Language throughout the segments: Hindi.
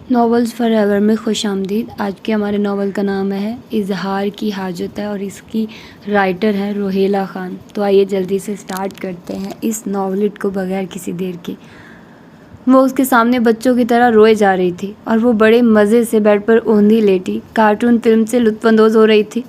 नॉवेल्स फॉरएवर में खुशामदीद। आज के हमारे नावल का नाम है इजहार की हाजत है और इसकी राइटर है रोहेला ख़ान। तो आइए जल्दी से स्टार्ट करते हैं इस नॉवलिट को बगैर किसी देर के। वो उसके सामने बच्चों की तरह रोए जा रही थी और वो बड़े मज़े से बेड पर औंधी लेटी कार्टून फिल्म से लुत्फ़अंदोज़ हो रही थी।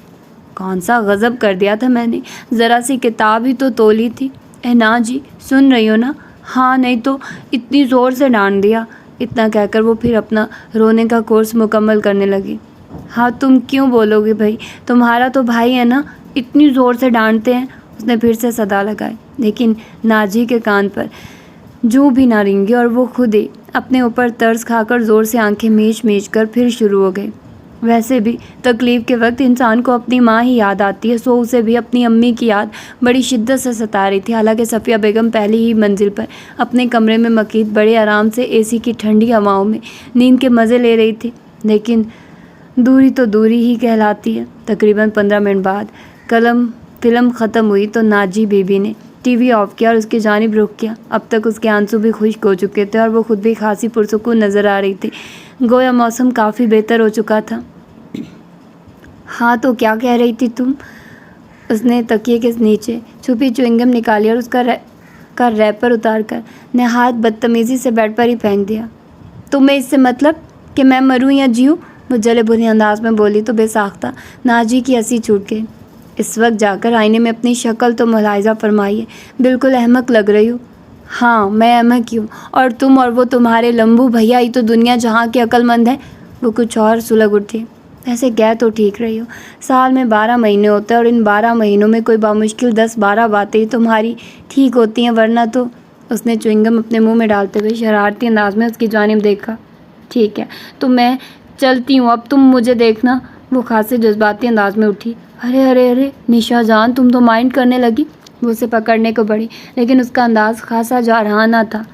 कौन सा गज़ब कर दिया था मैंने, ज़रा सी किताब ही तो तोली थी। ना जी, सुन रही हो ना? हाँ नहीं तो इतनी ज़ोर से डांट दिया। इतना कहकर वो फिर अपना रोने का कोर्स मुकम्मल करने लगी। हाँ तुम क्यों बोलोगे भाई, तुम्हारा तो भाई है ना, इतनी ज़ोर से डांटते हैं। उसने फिर से सदा लगाई, लेकिन नाजी के कान पर जूं भी ना रेंगी और वो खुद ही अपने ऊपर तरस खाकर ज़ोर से आंखें मीच कर फिर शुरू हो गई। वैसे भी तकलीफ़ के वक्त इंसान को अपनी माँ ही याद आती है, सो उसे भी अपनी अम्मी की याद बड़ी शिद्दत से सता रही थी। हालांकि सफ़िया बेगम पहली ही मंजिल पर अपने कमरे में मकीद बड़े आराम से एसी की ठंडी हवाओं में नींद के मज़े ले रही थी, लेकिन दूरी तो दूरी ही कहलाती है। तकरीबन 15 मिनट बाद फिल्म ख़त्म हुई तो नाजी बीबी ने टीवी ऑफ किया और उसकी जानिब रुख किया। अब तक उसके आंसू भी खुश्क हो चुके थे और वो खुद भी खासी पुरसुकून नज़र आ रही थी, गोया मौसम काफ़ी बेहतर हो चुका था। हाँ तो क्या कह रही थी तुम? उसने तकिए के नीचे छुपी च्युइंगम निकाली और उसका रैपर उतार कर नहायत बदतमीज़ी से बेड पर ही फेंक दिया। तुम्हें इससे मतलब कि मैं मरूं या जीऊं? वो जले बुरे अंदाज में बोली तो बेसाख्ता नाजी की हंसी छूट गई। इस वक्त जाकर आईने में अपनी शक्ल तो मुलाहिजा फरमाइए, बिल्कुल अहमक लग रही हो। हाँ मैं अहमक ही हूँ, और तुम और वो तुम्हारे लंबू भैया ही तो दुनिया जहाँ के अक्लमंद है। वो कुछ और सुलग उठी। ऐसे कह तो ठीक रही हो, साल में 12 महीने होते हैं और इन 12 महीनों में कोई बामुश्किल 10-12 बातें ही तुम्हारी ठीक होती हैं, वरना तो। उसने च्युइंगम अपने मुंह में डालते हुए शरारती अंदाज में उसकी जानिब देखा। ठीक है तो मैं चलती हूँ, अब तुम मुझे देखना। वो खासे जज्बाती अंदाज में उठी। अरे अरे अरे निशा जान, तुम तो माइंड करने लगी। वो उसे पकड़ने को बढ़ी, लेकिन उसका अंदाज खासा जारहाना था।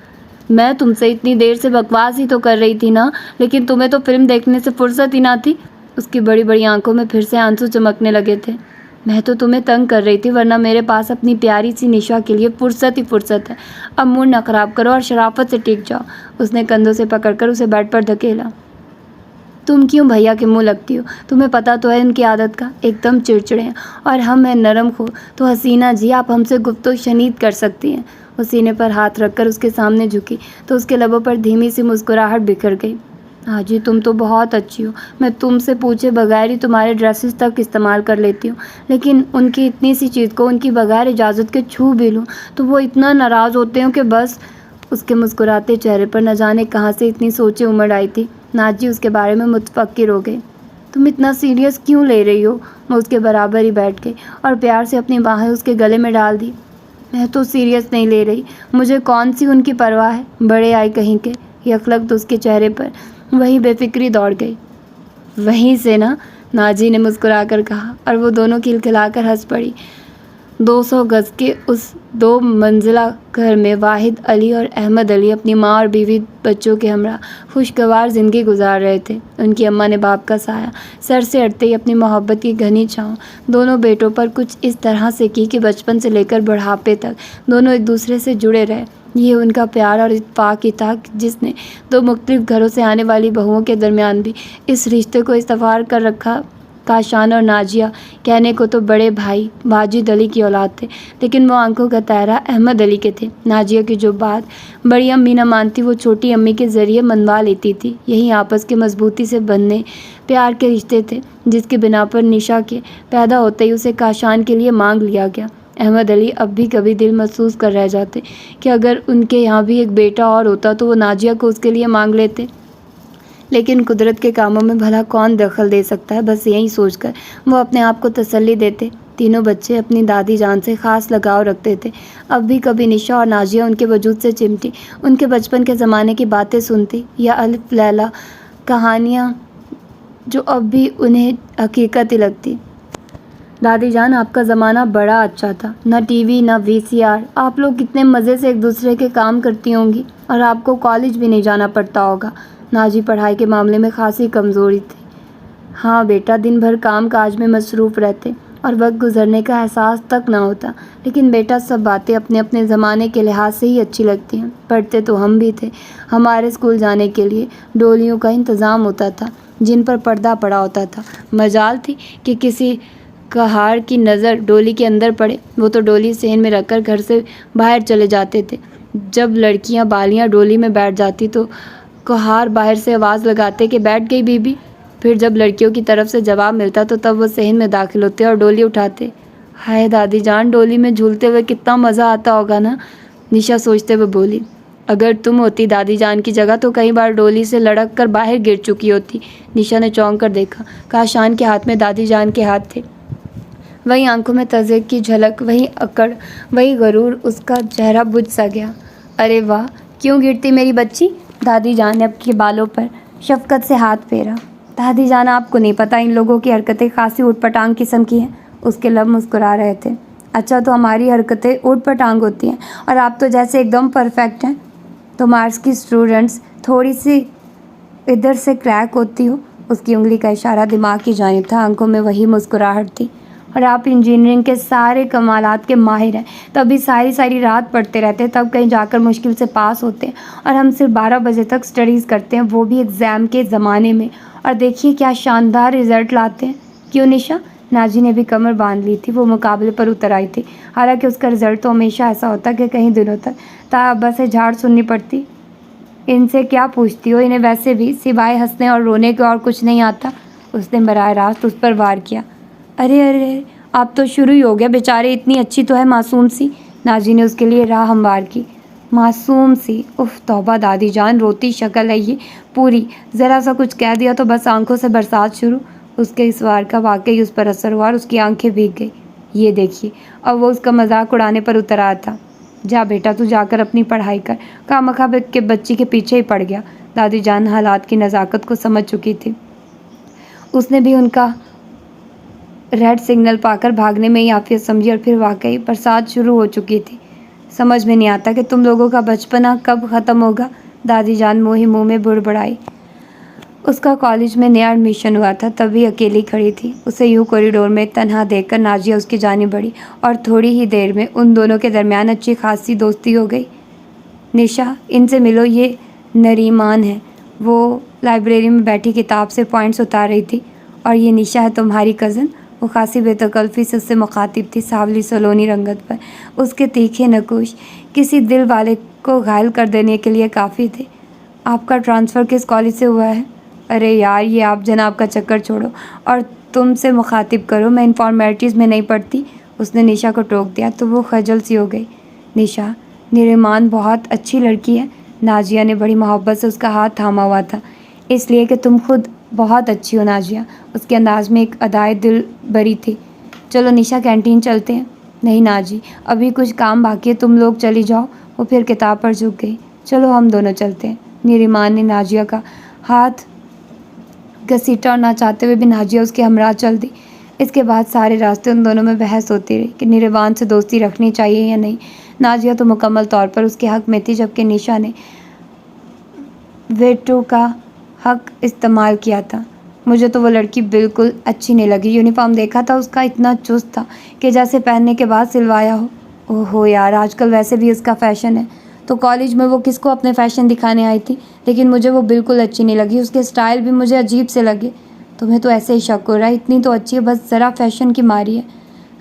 मैं तुमसे इतनी देर से बकवास ही तो कर रही थी ना, लेकिन तुम्हें तो फिल्म देखने से फुर्सत ही ना थी। उसकी बड़ी बड़ी आंखों में फिर से आंसू चमकने लगे थे। मैं तो तुम्हें तंग कर रही थी, वरना मेरे पास अपनी प्यारी सी निशा के लिए फुर्सत ही फुर्सत है। अब मूड न खराब करो और शराफत से टिक जाओ। उसने कंधों से पकड़कर उसे बेड पर धकेला। तुम क्यों भैया के मुंह लगती हो? तुम्हें पता तो है उनकी आदत का, एकदम चिड़चिड़े हैं, और हम हैं नरम खो। तो हसीना जी, आप हमसे गुफ्तगू शनीद कर सकती हैं। वो सीने पर हाथ रखकर उसके सामने झुकी तो उसके लबों पर धीमी सी मुस्कुराहट बिखर गई। हाँ जी, तुम तो बहुत अच्छी हो। मैं तुमसे पूछे बगैर ही तुम्हारे ड्रेसेस तक इस्तेमाल कर लेती हूँ, लेकिन उनकी इतनी सी चीज़ को उनकी बगैर इजाज़त के छू भी लूँ तो वो इतना नाराज़ होते हैं कि बस। उसके मुस्कुराते चेहरे पर न जाने कहाँ से इतनी सोचें उमड़ आई थी। नाजी उसके बारे में मुतफक्किर हो गई। तुम इतना सीरियस क्यों ले रही हो? मैं उसके बराबर ही बैठ गई और प्यार से अपनी बाहें उसके गले में डाल दी। मैं तो सीरियस नहीं ले रही, मुझे कौन सी उनकी परवाह है, बड़े आई कहीं के। यकलक तो उसके चेहरे पर वही बेफिक्री दौड़ गई। वहीं से ना, नाजी ने मुस्कुराकर कहा, और वो दोनों खिलखिलाकर हंस पड़ी। 200 गज़ के उस 2 मंजिला घर में वाहिद अली और अहमद अली अपनी माँ और बीवी बच्चों के हमरा खुशगवार ज़िंदगी गुजार रहे थे। उनकी अम्मा ने बाप का साया सर से हटते ही अपनी मोहब्बत की घनी छाँव दोनों बेटों पर कुछ इस तरह से की कि बचपन से लेकर बुढ़ापे तक दोनों एक दूसरे से जुड़े रहे। ये उनका प्यार और इत्तेफाक ही था जिसने 2 मुख्तलिफ घरों से आने वाली बहुओं के दरमियान भी इस रिश्ते को इस्तवार कर रखा। काशान और नाजिया कहने को तो बड़े भाई वाजिद अली की औलाद थे, लेकिन वो आंखों का तारा अहमद अली के थे। नाजिया की जो बात बड़ी अम्मी न मानती, वो छोटी अम्मी के ज़रिए मनवा लेती थी। यही आपस के मजबूती से बनने प्यार के रिश्ते थे, जिसके बिना पर निशा के पैदा होते ही उसे काशान के लिए मांग लिया गया। अहमद अली अब भी कभी दिल महसूस कर रह जाते कि अगर उनके यहाँ भी एक बेटा और होता तो वो नाजिया को उसके लिए मांग लेते, लेकिन कुदरत के कामों में भला कौन दखल दे सकता है। बस यही सोचकर वो अपने आप को तसल्ली देते। तीनों बच्चे अपनी दादी जान से ख़ास लगाव रखते थे। अब भी कभी निशा और नाजिया उनके वजूद से चिमटी, उनके बचपन के ज़माने की बातें सुनती, या अलिफ लैला कहानियाँ जो अब भी उन्हें हकीकत ही लगती। दादी जान, आपका ज़माना बड़ा अच्छा था, न टीवी न वीसीआर। आप लोग कितने मज़े से एक दूसरे के काम करती होंगी, और आपको कॉलेज भी नहीं जाना पड़ता होगा। नाजी पढ़ाई के मामले में खासी कमज़ोरी थी। हाँ बेटा, दिन भर काम काज में मसरूफ़ रहते, और वक्त गुजरने का एहसास तक ना होता। लेकिन बेटा, सब बातें अपने अपने ज़माने के लिहाज से ही अच्छी लगती हैं। पढ़ते तो हम भी थे। हमारे स्कूल जाने के लिए डोलियों का इंतज़ाम होता था जिन पर पर्दा पड़ा होता था। मजाल थी कि किसी कहार की नज़र डोली के अंदर पड़े। वो तो डोली सेन में रखकर घर से बाहर चले जाते थे। जब लड़कियां बालियां डोली में बैठ जाती तो कहार बाहर से आवाज़ लगाते कि बैठ गई बीबी। फिर जब लड़कियों की तरफ से जवाब मिलता तो तब वो सहन में दाखिल होते और डोली उठाते। हाय दादी जान, डोली में झूलते हुए कितना मज़ा आता होगा ना, निशा सोचते हुए बोली। अगर तुम होती दादी जान की जगह तो कई बार डोली से लड़क कर बाहर गिर चुकी होती। निशा ने चौंक कर देखा। काशान के हाथ में दादी जान के हाथ थे। वही आंखों में तज़्ज़ुब की झलक, वही अकड़, वही गरूर। उसका चेहरा बुझ सा गया। अरे वाह, क्यों गिरती मेरी बच्ची? दादी जान ने आपके बालों पर शफकत से हाथ फेरा। दादी जान, आपको नहीं पता इन लोगों की हरकतें खासी ऊटपटांग किस्म की हैं। उसके लब मुस्कुरा रहे थे। अच्छा, तो हमारी हरकतें ऊटपटांग होती हैं और आप तो जैसे एकदम परफेक्ट हैं। तुम आर्ट्स की स्टूडेंट्स थोड़ी सी इधर से क्रैक होती हो। उसकी उंगली का इशारा दिमाग की जानिब था। आंखों में वही मुस्कुराहट थी। और आप इंजीनियरिंग के सारे कमालात के माहिर हैं, तभी सारी सारी रात पढ़ते रहते हैं, तब कहीं जाकर मुश्किल से पास होते हैं। और हम सिर्फ 12 बजे तक स्टडीज़ करते हैं, वो भी एग्ज़ाम के ज़माने में। और देखिए क्या शानदार रिज़ल्ट लाते हैं। क्यों निशा? नाजी ने भी कमर बांध ली थी। वो मुकाबले पर उतर आई थी। हालांकि उसका रिज़ल्ट तो हमेशा ऐसा होता कि कई दिनों तक ताअब्बा से झाड़ सुननी पड़ती। इनसे क्या पूछती हो? इन्हें वैसे भी सिवाय हंसने और रोने के और कुछ नहीं आता। उसने बराह रास्त उस पर वार किया। अरे अरे, आप तो शुरू ही हो गया। बेचारे, इतनी अच्छी तो है, मासूम सी। नाजी ने उसके लिए राह हमवार की। मासूम सी? उफ तौबा दादी जान, रोती शक्ल है ये पूरी। ज़रा सा कुछ कह दिया तो बस आंखों से बरसात शुरू। उसके इस वार का वाकई उस पर असर हुआ और उसकी आंखें भीग गई। ये देखिए, अब वो उसका मजाक उड़ाने पर उतर आया था। जा बेटा, तू जाकर अपनी पढ़ाई कर। खामखा के बच्ची के पीछे ही पड़ गया। दादी जान हालात की नज़ाकत को समझ चुकी थी। उसने भी उनका रेड सिग्नल पाकर भागने में ही आफियत समझी और फिर वाकई बरसात शुरू हो चुकी थी। समझ में नहीं आता कि तुम लोगों का बचपना कब ख़त्म होगा। दादी जान मुँह ही मुँह में बुड़बड़ाई। उसका कॉलेज में नया एडमिशन हुआ था, तभी अकेली खड़ी थी। उसे यूं कॉरिडोर में तन्हा देखकर नाजिया उसकी जानिब बढ़ी और थोड़ी ही देर में उन दोनों के दरमियान अच्छी खासी दोस्ती हो गई। निशा, इनसे मिलो, ये नरीमान है। वो लाइब्रेरी में बैठी किताब से पॉइंट्स उतार रही थी। और ये निशा है तुम्हारी कज़न। वो खासी बेतकल्फ़ी से उससे मुखातिब थी। सावली सलोनी रंगत पर उसके तीखे नकुश किसी दिल वाले को घायल कर देने के लिए काफ़ी थे। आपका ट्रांसफ़र किस कॉलेज से हुआ है? अरे यार, ये आप जनाब का चक्कर छोड़ो और तुमसे मुखातिब करो। मैं इन फॉर्मेलिटीज़ में नहीं पढ़ती। उसने निशा को टोक दिया तो वो खजल सी हो गई। निशा, निरिमान बहुत अच्छी लड़की है। नाजिया ने बड़ी मोहब्बत से उसका हाथ थामा हुआ था। इसलिए कि तुम खुद बहुत अच्छी हो नाजिया। उसके अंदाज में एक अदाए दिल बरी थी। चलो निशा, कैंटीन चलते हैं। नहीं नाजी, अभी कुछ काम बाकी है, तुम लोग चली जाओ। वो फिर किताब पर झुक गई। चलो हम दोनों चलते हैं। निरिमान ने नाजिया का हाथ घसीटा और ना चाहते हुए भी नाजिया उसके हमरा चल दी। इसके बाद सारे रास्ते उन दोनों में बहस होती रही कि निरिमान से दोस्ती रखनी चाहिए या नहीं। नाजिया तो मुकम्मल तौर पर उसके हक में थी, जबकि निशा ने वेटो का हक इस्तेमाल किया था। मुझे तो वो लड़की बिल्कुल अच्छी नहीं लगी। यूनिफॉर्म देखा था उसका, इतना चुस्त था कि जैसे पहनने के बाद सिलवाया हो। ओहो यार, आजकल वैसे भी इसका फ़ैशन है। तो कॉलेज में वो किसको अपने फ़ैशन दिखाने आई थी, लेकिन मुझे वो बिल्कुल अच्छी नहीं लगी। उसके स्टाइल भी मुझे अजीब से लगे। तुम्हें तो ऐसे ही शक हो रहा है, इतनी तो अच्छी है, बस ज़रा फ़ैशन की मारी है।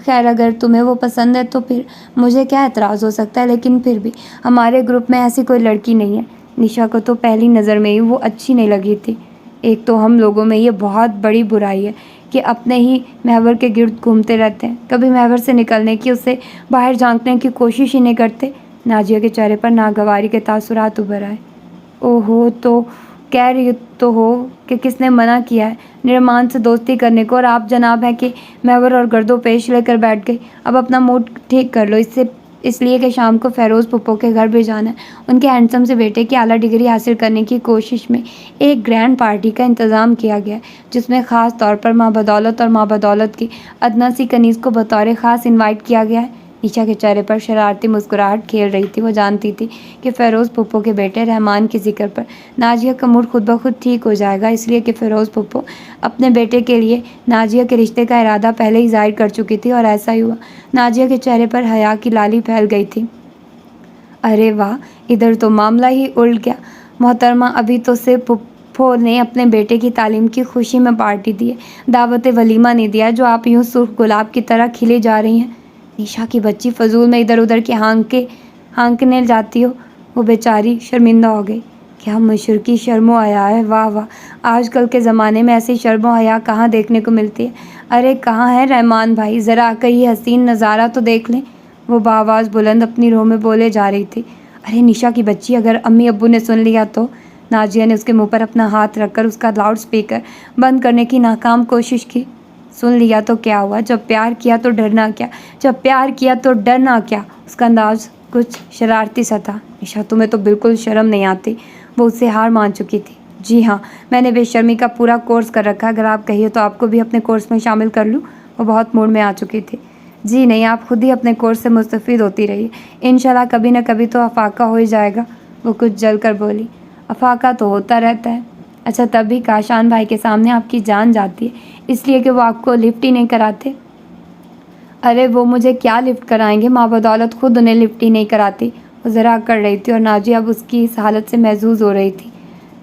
खैर, अगर तुम्हें वो पसंद है तो फिर मुझे क्या एतराज़ हो सकता है, लेकिन फिर भी हमारे ग्रुप में ऐसी कोई लड़की नहीं है। निशा को तो पहली नज़र में ही वो अच्छी नहीं लगी थी। एक तो हम लोगों में ये बहुत बड़ी बुराई है कि अपने ही महवर के गिर्द घूमते रहते हैं, कभी महवर से निकलने की, उससे बाहर झांकने की कोशिश ही नहीं करते। नाजिया के चेहरे पर नागवारी के तासुरात उभर आए। ओहो, तो कह रही तो हो कि किसने मना किया है निरमान से दोस्ती करने को, और आप जनाब है कि महवर और गर्दो पेश लेकर बैठ गई। अब अपना मूड ठीक कर लो, इसलिए कि शाम को फ़ेरोज़ पुप्पो के घर भी जाना है। उनके हैंडसम से बेटे की आला डिग्री हासिल करने की कोशिश में एक ग्रैंड पार्टी का इंतज़ाम किया गया है, जिसमें ख़ास तौर पर माँ बदौलत और माँ बदौलत की अदना सी कनीज़ को बतौर ख़ास इनवाइट किया गया है। निशा के चेहरे पर शरारती मुस्कुराहट खेल रही थी। वो जानती थी कि फ़िरोज़ पुप्पो के बेटे रहमान के जिक्र पर नाजिया का मूड खुद ब खुद ठीक हो जाएगा, इसलिए कि फ़िरोज़ पुप्पो अपने बेटे के लिए नाजिया के रिश्ते का इरादा पहले ही ज़ाहिर कर चुकी थी और ऐसा ही हुआ। नाजिया के चेहरे पर हया की लाली फैल गई थी। अरे वाह, इधर तो मामला ही उल्ट गया। मोहतरमा, अभी तो सिर्फ पुप्पो ने अपने बेटे की तालीम की खुशी में पार्टी दी है, दावत वलीमा नहीं दिया, जो आप यूँ सुर्ख गुलाब की तरह खिली जा रही हैं। निशा की बच्ची, फजूल में इधर उधर की हाँकने जाती हो। वो बेचारी शर्मिंदा हो गई। क्या मशरकी शर्मो हया है, वाह वाह, आजकल के ज़माने में ऐसी शर्मो हया कहाँ देखने को मिलती है। अरे कहाँ है रहमान भाई, ज़रा आकर ये हसीन नज़ारा तो देख लें। वो बाआवाज़ बुलंद अपनी रोह में बोले जा रही थी। अरे निशा की बच्ची, अगर अम्मी अब्बू ने सुन लिया तो? नाजिया ने उसके मुंह पर अपना हाथ रखकर उसका लाउड स्पीकर बंद करने की नाकाम कोशिश की। सुन लिया तो क्या हुआ, जब प्यार किया तो डरना क्या, जब प्यार किया तो डरना क्या। उसका अंदाज कुछ शरारती सा था। निशा, तुम्हें तो बिल्कुल शर्म नहीं आती। वो उससे हार मान चुकी थी। जी हाँ, मैंने बेशर्मी का पूरा कोर्स कर रखा है, अगर आप कहिए तो आपको भी अपने कोर्स में शामिल कर लूँ। वो बहुत मूड में आ चुकी थी। जी नहीं, आप खुद ही अपने कोर्स से मुस्तफ़ीद होती रहिए, इंशाल्लाह कभी न कभी तो अफाका हो ही जाएगा। वो कुछ जल कर बोली। अफाका तो होता रहता है। अच्छा, तब भी काशान भाई के सामने आपकी जान जाती है, इसलिए कि वो आपको लिफ्ट ही नहीं कराते। अरे वो मुझे क्या लिफ्ट कराएंगे, माँ बदौलत खुद उन्हें लिफ्ट ही नहीं कराती। वो ज़रा कर रही थी और नाजिया अब उसकी इस हालत से महजूज हो रही थी।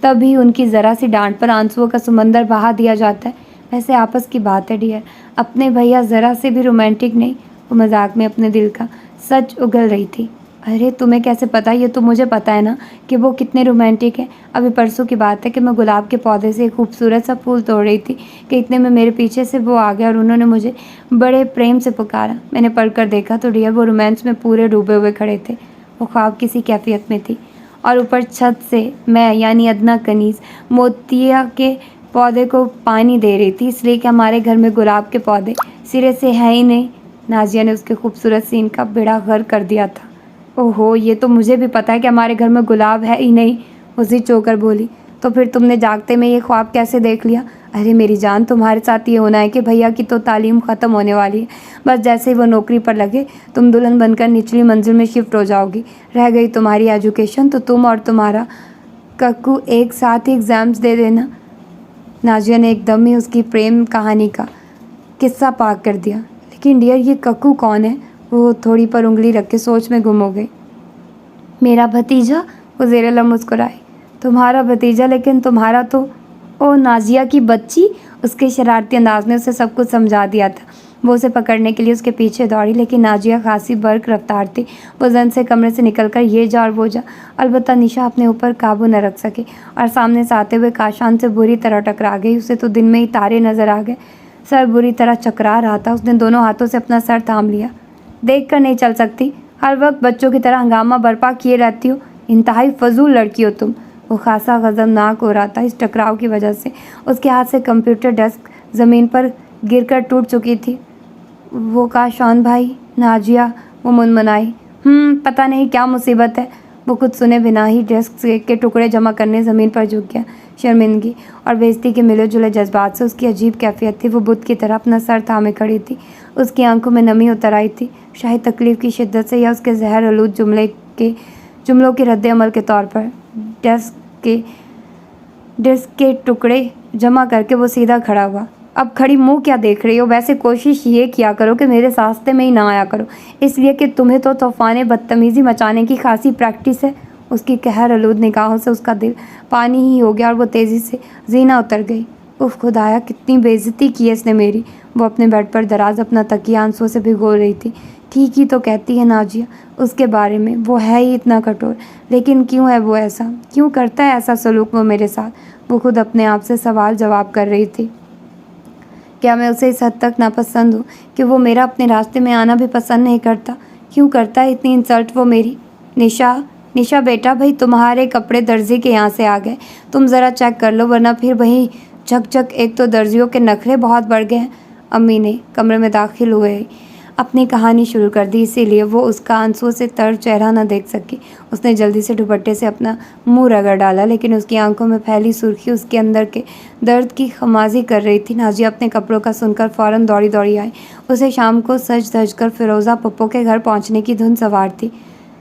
तभी उनकी ज़रा सी डांट पर आंसुओं का समंदर बहा दिया जाता है। वैसे आपस की बात है डियर, अपने भैया ज़रा से भी रोमांटिक नहीं। वो मजाक में अपने दिल का सच उगल रही थी। अरे तुम्हें कैसे पता? ये तो मुझे पता है ना कि वो कितने रोमांटिक हैं। अभी परसों की बात है कि मैं गुलाब के पौधे से एक खूबसूरत सा फूल तोड़ रही थी कि इतने में मेरे पीछे से वो आ गया और उन्होंने मुझे बड़े प्रेम से पुकारा। मैंने पढ़कर देखा तो डियर, वो रोमांस में पूरे डूबे हुए खड़े थे। वो ख्वाब किसी कैफियत में थी और ऊपर छत से मैं यानी अदना कनीज़ मोतिया के पौधे को पानी दे रही थी, इसलिए कि हमारे घर में गुलाब के पौधे सिरे से हैं ही नहीं। नाजिया ने उसके खूबसूरत सीन का बेड़ा गर्क कर दिया था। ओहो, ये तो मुझे भी पता है कि हमारे घर में गुलाब है ही नहीं। उसी चोकर बोली। तो फिर तुमने जागते में ये ख्वाब कैसे देख लिया? अरे मेरी जान, तुम्हारे साथ ये होना है कि भैया की तो तालीम ख़त्म होने वाली है, बस जैसे ही वो नौकरी पर लगे तुम दुल्हन बनकर निचली मंजिल में शिफ्ट हो जाओगी। रह गई तुम्हारी एजुकेशन तो तुम और तुम्हारा कक्कू एक साथ ही एग्ज़ाम्स दे देना। नाजिया ने एकदम ही उसकी प्रेम कहानी का किस्सा पाक कर दिया। लेकिन डियर, ये कक्कू कौन है? वो थोड़ी पर उंगली रख के सोच में गुम हो गई। मेरा भतीजा, वो ज़ेरे मुस्कुराई। तुम्हारा भतीजा? लेकिन तुम्हारा तो। ओ नाजिया की बच्ची, उसके शरारती अंदाज ने उसे सब कुछ समझा दिया था। वो उसे पकड़ने के लिए उसके पीछे दौड़ी, लेकिन नाजिया खासी बर्क रफ्तार थी। वो जन से कमरे से निकलकर ये जा और वो जा। अलबत्ता निशा अपने ऊपर काबू न रख सकी और सामने से आते हुए काशान से बुरी तरह टकरा गई। उसे तो दिन में ही तारे नजर आ गए। सर बुरी तरह चकरा रहा था। उसने दोनों हाथों से अपना सर थाम लिया। देख कर नहीं चल सकती, हर वक्त बच्चों की तरह हंगामा बर्पा किए रहती हो। इंतहाई फजूल लड़की हो तुम। वो खासा गज़बनाक हो रहा था इस टकराव की वजह से। उसके हाथ से कंप्यूटर डेस्क ज़मीन पर गिरकर टूट चुकी थी। वो काशान भाई, नाजिया, वो मुनमुनाई। पता नहीं क्या मुसीबत है। वो कुछ सुने बिना ही डेस्क के टुकड़े जमा करने ज़मीन पर झुक गया। शर्मिंदगी और बेइज्जती के मिले जुले जज्बात से उसकी अजीब कैफियत थी। वो बुत की तरह अपना सर थामे खड़ी थी। उसकी आंखों में नमी उतर आई थी, शायद तकलीफ़ की शिद्दत से या उसके जहर आलूद जुमलों के रद्द अमल के तौर पर। डेस्क के टुकड़े जमा करके वो सीधा खड़ा हुआ। अब खड़ी मुंह क्या देख रही हो? वैसे कोशिश ये किया करो कि मेरे रास्ते में ही ना आया करो, इसलिए कि तुम्हें तो तूफ़ान बदतमीज़ी मचाने की खासी प्रैक्टिस है। उसकी कहर आलूद निगाहों से उसका दिल पानी ही हो गया और वो तेज़ी से जीना उतर गई। उफ खुदाया, कितनी बेइज्जती की है इसने मेरी। वो अपने बेड पर दराज अपना तकिया आंसुओं से भिगो रही थी। ठीक ही तो कहती है नाजिया उसके बारे में, वो है ही इतना कठोर। लेकिन क्यों है वो ऐसा? क्यों करता है ऐसा सलूक वो मेरे साथ? वो खुद अपने आप से सवाल जवाब कर रही थी। क्या मैं उसे इस हद तक नापसंद हूँ कि वो मेरा अपने रास्ते में आना भी पसंद नहीं करता? क्यों करता है इतनी इंसल्ट वो मेरी? निशा बेटा, भाई तुम्हारे कपड़े दर्जी के यहाँ से आ गए, तुम ज़रा चेक कर लो, वरना फिर वही झक। एक तो दर्जियों के नखरे बहुत बढ़ गए हैं। अम्मी ने कमरे में दाखिल हुए अपनी कहानी शुरू कर दी, इसीलिए वो उसका आंसुओं से तर चेहरा न देख सकी। उसने जल्दी से दुपट्टे से अपना मुंह रगड़ डाला, लेकिन उसकी आंखों में फैली सुर्खी उसके अंदर के दर्द की खमाजी कर रही थी। नाजिया अपने कपड़ों का सुनकर फ़ौरन दौड़ी दौड़ी आई। उसे शाम को सज धज कर फिरोज़ा पप्पो के घर पहुँचने की धुन सवार थी।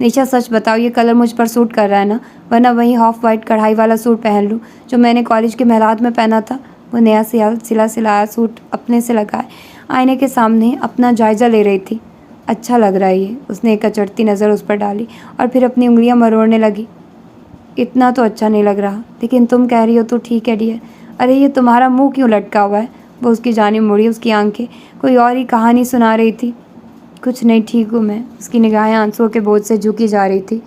निशा, सच बताओ, ये कलर मुझ पर सूट कर रहा है ना? वरना वही हाफ वाइट कढ़ाई वाला सूट पहन लूँ जो मैंने कॉलेज के महलात में पहना था। वो नया सिलाया सूट अपने से लगाए आईने के सामने अपना जायज़ा ले रही थी। अच्छा लग रहा है ये। उसने एक अचड़ती नज़र उस पर डाली और फिर अपनी उंगलियां मरोड़ने लगी। इतना तो अच्छा नहीं लग रहा, लेकिन तुम कह रही हो तो ठीक है डियर। अरे ये तुम्हारा मुंह क्यों लटका हुआ है? वो उसकी जानिब मुड़ी। उसकी आंखें कोई और ही कहानी सुना रही थी। कुछ नहीं, ठीक हूँ मैं। उसकी निगाहें आंसुओं के बोझ से झुकी जा रही थी।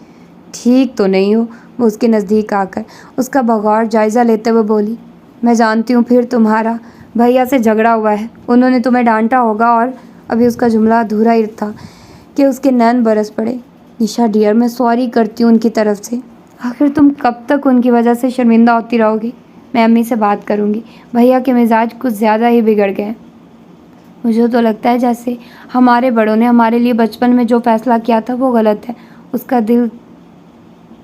ठीक तो नहीं हो? वो उसके नज़दीक आकर उसका बगौर जायज़ा लेते हुए बोली। मैं जानती हूँ, फिर तुम्हारा भैया से झगड़ा हुआ है, उन्होंने तुम्हें डांटा होगा। और अभी उसका जुमला अधूरा ही था कि उसके नैन बरस पड़े। निशा डियर, मैं सॉरी करती हूँ उनकी तरफ से। आखिर तुम कब तक उनकी वजह से शर्मिंदा होती रहोगी? मैं अम्मी से बात करूँगी। भैया के मिजाज कुछ ज़्यादा ही बिगड़ गए। मुझे तो लगता है जैसे हमारे बड़ों ने हमारे लिए बचपन में जो फैसला किया था वो गलत है। उसका दिल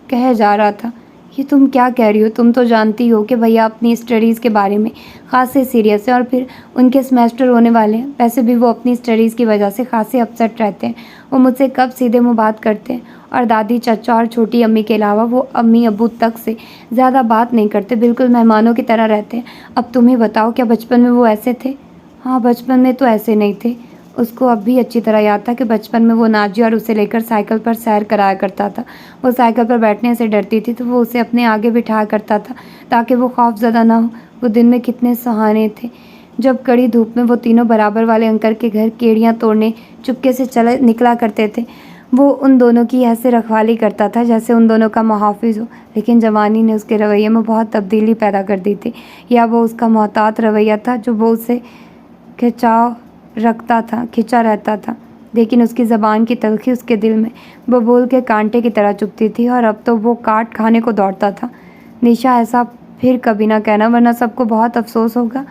कह जा रहा था। ये तुम क्या कह रही हो? तुम तो जानती हो कि भैया अपनी स्टडीज़ के बारे में खासे सीरियस है और फिर उनके सेमेस्टर होने वाले हैं। वैसे भी वो अपनी स्टडीज़ की वजह से खासे अपसेट रहते हैं। वो मुझसे कब सीधे मुँह बात करते हैं और दादी, चाचा और छोटी अम्मी के अलावा वो अम्मी अब्बू तक से ज़्यादा बात नहीं करते, बिल्कुल मेहमानों की तरह रहते हैं। अब तुम ही बताओ, क्या बचपन में वो ऐसे थे? हाँ, बचपन में तो ऐसे नहीं थे। उसको अब भी अच्छी तरह याद था कि बचपन में वो नाजिया और उसे लेकर साइकिल पर सैर कराया करता था। वो साइकिल पर बैठने से डरती थी तो वो उसे अपने आगे बिठाया करता था ताकि वो खौफज़दा ना हो। वो दिन में कितने सुहाने थे जब कड़ी धूप में वो तीनों बराबर वाले अंकल के घर केड़ियाँ तोड़ने चुपके से निकला करते थे। वो उन दोनों की ऐसे रखवाली करता था जैसे उन दोनों का मुहाफिज हो। लेकिन जवानी ने उसके रवैये में बहुत तब्दीली पैदा कर दी थी, या वो उसका मोहतात रवैया था जो वो उसे खिंचा रहता था। लेकिन उसकी ज़बान की तलखी उसके दिल में बबूल के कांटे की तरह चुभती थी और अब तो वो काट खाने को दौड़ता था। निशा, ऐसा फिर कभी ना कहना, वरना सबको बहुत अफसोस होगा।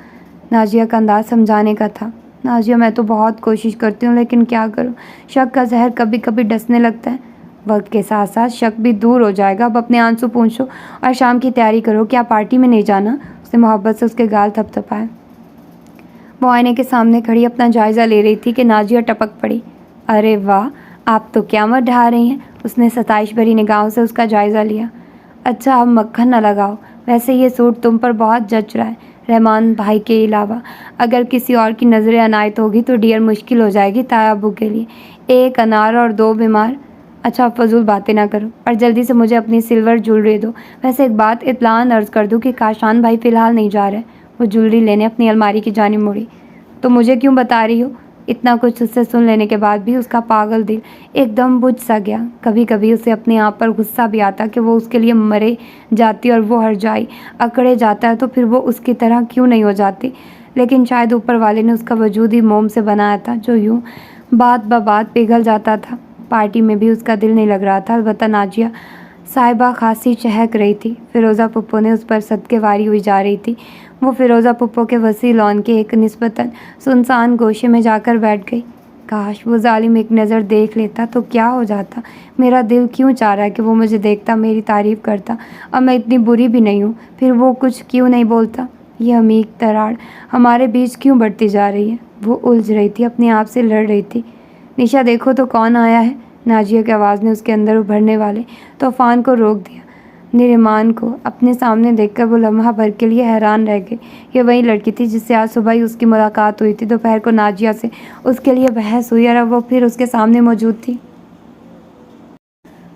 नाजिया का अंदाज़ समझाने का था। नाजिया, मैं तो बहुत कोशिश करती हूँ, लेकिन क्या करूँ, शक का जहर कभी कभी डसने लगता है। वक्त के साथ साथ शक भी दूर हो जाएगा। अब अपने आंसू पूंछो और शाम की तैयारी करो। क्या पार्टी में नहीं जाना? उसने मोहब्बत से उसके गाल थपथपाए। वो आईने के सामने खड़ी अपना जायज़ा ले रही थी कि नाजिया टपक पड़ी। अरे वाह, आप तो क्या मत ढा रही हैं। उसने सताइश भरी निगाहों से उसका जायज़ा लिया। अच्छा, अब मक्खन न लगाओ, वैसे ये सूट तुम पर बहुत जच रहा है। रहमान भाई के अलावा अगर किसी और की नज़रें अनायत होगी तो डियर मुश्किल हो जाएगी ताया अब्बू के लिए। एक अनार और दो बीमार। अच्छा, फजूल बातें ना करो और जल्दी से मुझे अपनी सिल्वर ज्वेलरी दो। वैसे एक बात इत्तलान अर्ज़ कर दूँ कि काशान भाई फ़िलहाल नहीं जा रहे। वो ज्वेलरी लेने अपनी अलमारी की जानिब मुड़ी। तो मुझे क्यों बता रही हो? इतना कुछ उससे सुन लेने के बाद भी उसका पागल दिल एकदम बुझ सा गया। कभी कभी उसे अपने आप पर गुस्सा भी आता कि वो उसके लिए मरे जाती और वो हर जाई अकड़े जाता है तो फिर वो उसकी तरह क्यों नहीं हो जाती। लेकिन शायद ऊपर वाले ने उसका वजूद ही मोम से बनाया था जो यूं बात ब बात पिघल जाता था। पार्टी में भी उसका दिल नहीं लग रहा था। अलबत्ता नाजिया साहिबा खासी चहक रही थी। फिरोज़ा पुप्पो ने उस पर सदकेवारी हुई जा रही थी। वो फिरोज़ा पुप्पो के वसी लॉन के एक निस्बतन सुनसान गोशे में जाकर बैठ गई। काश वो जालिम एक नज़र देख लेता तो क्या हो जाता। मेरा दिल क्यों चाह रहा है कि वो मुझे देखता, मेरी तारीफ़ करता। अब मैं इतनी बुरी भी नहीं हूँ, फिर वो कुछ क्यों नहीं बोलता। ये अमीर तराड़ हमारे बीच क्यों बढ़ती जा रही है। वो उलझ रही थी, अपने आप से लड़ रही थी। निशा, देखो तो कौन आया है। नाजिया की आवाज़ ने उसके अंदर उभरने वाले तूफान को रोक दिया। निरिमान को अपने सामने देखकर वो लम्हा भर के लिए हैरान रह गई। ये वही लड़की थी जिससे आज सुबह ही उसकी मुलाकात हुई थी। दोपहर को नाजिया से उसके लिए बहस हुई और अब वो फिर उसके सामने मौजूद थी।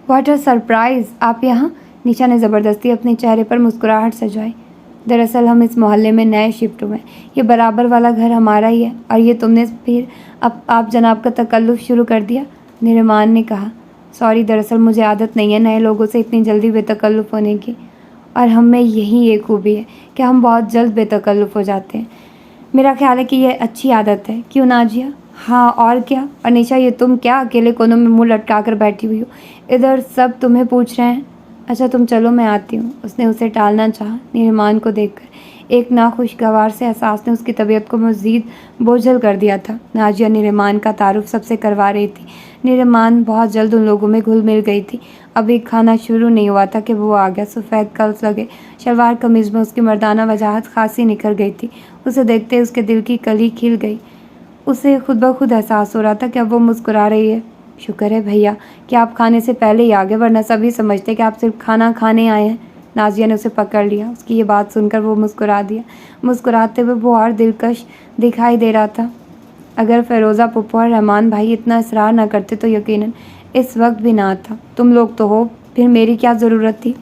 व्हाट अ सरप्राइज़, आप यहाँ? निशा ने ज़बरदस्ती अपने चेहरे पर मुस्कुराहट सजाई। दरअसल हम इस मोहल्ले में नए शिफ्ट हुए हैं। ये बराबर वाला घर हमारा ही है और ये तुमने फिर अब आप जनाब का तकल्लुफ़ शुरू कर दिया। निरिमान ने कहा। सॉरी, दरअसल मुझे आदत नहीं है नए लोगों से इतनी जल्दी बेतकल्लुफ़ होने की, और हम में यही एक खूबी है कि हम बहुत जल्द बेतकल्लुफ़ हो जाते हैं। मेरा ख्याल है कि यह अच्छी आदत है, क्यों नाजिया? हाँ और क्या। और निशा, ये तुम क्या अकेले कोनों में मुंह लटका कर बैठी हुई हो? इधर सब तुम्हें पूछ रहे हैं। अच्छा तुम चलो, मैं आती हूँ। उसने उसे टालना चाहा। निरिमान को देखकर एक नाखुशगवार से एहसास ने उसकी तबीयत को मज़ीद बोझल कर दिया था। नाजिया निरिमान का तारुफ सबसे करवा रही थी। निरिमान बहुत जल्द उन लोगों में घुल मिल गई थी। अभी खाना शुरू नहीं हुआ था कि वो आ गया। सफ़ेद कल्स लगे शलवार कमीज़ में उसकी मर्दाना वजाहत खासी निखर गई थी। उसे देखते ही उसके दिल की कली खिल गई। उसे खुद ब खुद एहसास हो रहा था कि अब वो मुस्कुरा रही है। शुक्र है भैया कि आप खाने से पहले ही आ गए, वरना सभी समझते कि आप सिर्फ खाना खाने आए हैं। नाजिया ने उसे पकड़ लिया। उसकी ये बात सुनकर वो मुस्कुरा दिया। मुस्कुराते हुए वो और दिलकश दिखाई दे रहा था। अगर फ़िरोज़ा पुप्पो और रहमान भाई इतना इसरार ना करते तो यकीनन इस वक्त भी ना आता। तुम लोग तो हो, फिर मेरी क्या ज़रूरत थी?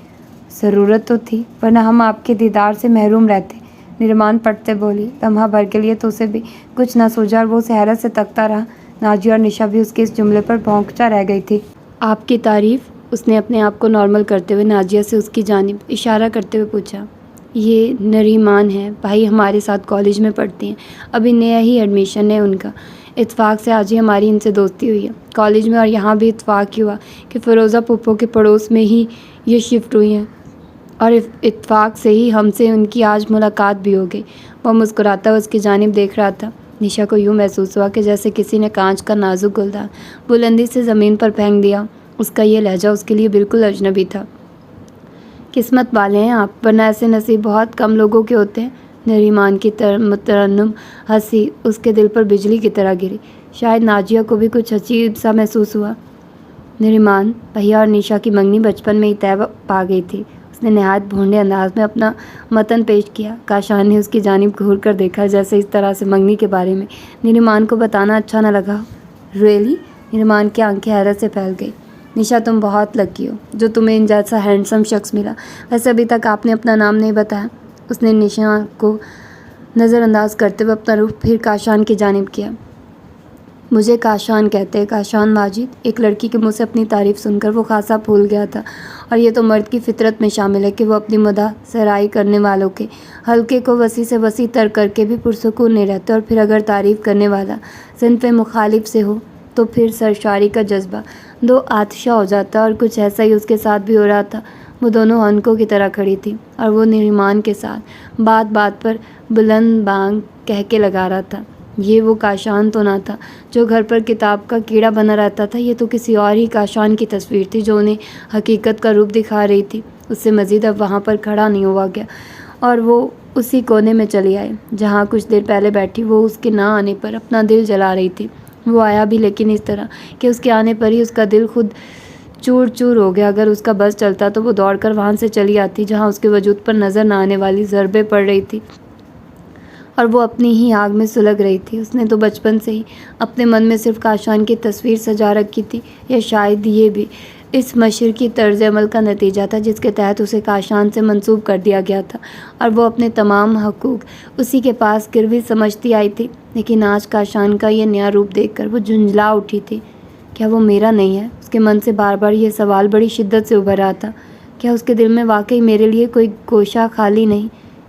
ज़रूरत तो थी, वरना हम आपके दीदार से महरूम रहते। निरिमान पटते बोली। लम्हा भर के लिए तो उसे भी कुछ ना सूझा और वो उसे हैरत से तकता रहा। नाजिया और निशा भी उसके इस जुमले पर भौंकता रह गई थी। आपकी तारीफ़? उसने अपने आप को नॉर्मल करते हुए नाजिया से उसकी जानिब इशारा करते हुए पूछा। ये नरीमान है, भाई हमारे साथ कॉलेज में पढ़ती हैं, अभी नया ही एडमिशन है उनका। इत्तेफाक से आज ही हमारी इनसे दोस्ती हुई है कॉलेज में, और यहाँ भी इत्तेफाक ही हुआ कि फ़िरोज़ा पुप्पो के पड़ोस में ही ये शिफ्ट हुई हैं, और इत्तेफाक से ही हमसे उनकी आज मुलाकात भी हो गई। वह मुस्कुराता हुआ उसकी जानिब देख रहा था। निशा को यूँ महसूस हुआ कि जैसे किसी ने कांच का नाजुक गुलदान बुलंदी से ज़मीन पर फेंक दिया। उसका ये लहजा उसके लिए बिल्कुल अजनबी था। किस्मत वाले हैं आप, वरना ऐसे नसीब बहुत कम लोगों के होते हैं। नरीमान की तरन्नुम हंसी उसके दिल पर बिजली की तरह गिरी। शायद नाजिया को भी कुछ अजीब सा महसूस हुआ। नरीमान, भैया और निशा की मंगनी बचपन में ही तय पा गई थी। उसने नहायत भोंडे अंदाज में अपना मतन पेश किया। काशान ने उसकी जानिब घूर कर देखा, जैसे इस तरह से मंगनी के बारे में नरीमान को बताना अच्छा न लगा। रियली? नरीमान की आंखें हैरत से फैल गई। निशा, तुम बहुत लकी हो जो तुम्हें इन जैसा हैंडसम शख्स मिला। वैसे अभी तक आपने अपना नाम नहीं बताया। उसने निशा को नज़रअंदाज करते हुए अपना रुख फिर काशान की जानिब किया। मुझे काशान कहते हैं, काशान माजिद। एक लड़की के मुंह से अपनी तारीफ़ सुनकर वो खासा फूल गया था, और ये तो मर्द की फितरत में शामिल है कि वो अपनी मदाह सराई करने वालों के हल्के को वसी से वसी तर करके भी पुरसुकून नहीं रहते, और फिर अगर तारीफ़ करने वाला सिन्फ़े मुखालिफ से हो तो फिर सरशारी का जज्बा दो आतिशा हो जाता। और कुछ ऐसा ही उसके साथ भी हो रहा था। वो दोनों हनकों की तरह खड़ी थी, और वो नरीमान के साथ बात बात पर बुलंद बांग कह के लगा रहा था। ये वो काशान तो ना था जो घर पर किताब का कीड़ा बना रहता था। ये तो किसी और ही काशान की तस्वीर थी जो उन्हें हकीकत का रूप दिखा रही थी। उससे मज़ीद अब वहाँ पर खड़ा नहीं हुआ गया, और वो उसी कोने में चली आई जहाँ कुछ देर पहले बैठी वो उसके ना आने पर अपना दिल जला रही थी। वो आया भी, लेकिन इस तरह कि उसके आने पर ही उसका दिल खुद चूर चूर हो गया। अगर उसका बस चलता तो वो दौड़कर वहाँ से चली आती जहाँ उसके वजूद पर नज़र न आने वाली ज़रबें पड़ रही थी, और वो अपनी ही आग में सुलग रही थी। उसने तो बचपन से ही अपने मन में सिर्फ काशान की तस्वीर सजा रखी थी, या शायद ये भी इस मशरकी तर्ज अमल का नतीजा था जिसके तहत उसे काशान से मंसूब कर दिया गया था, और वो अपने तमाम हकूक़ उसी के पास गिरवी समझती आई थी। लेकिन आज काशान का ये नया रूप देखकर वो झुंझला उठी थी। क्या वो मेरा नहीं है? उसके मन से बार बार ये सवाल बड़ी शिद्दत से उभर रहा था। क्या उसके दिल में वाकई मेरे लिए कोई गोशा खाली नहीं?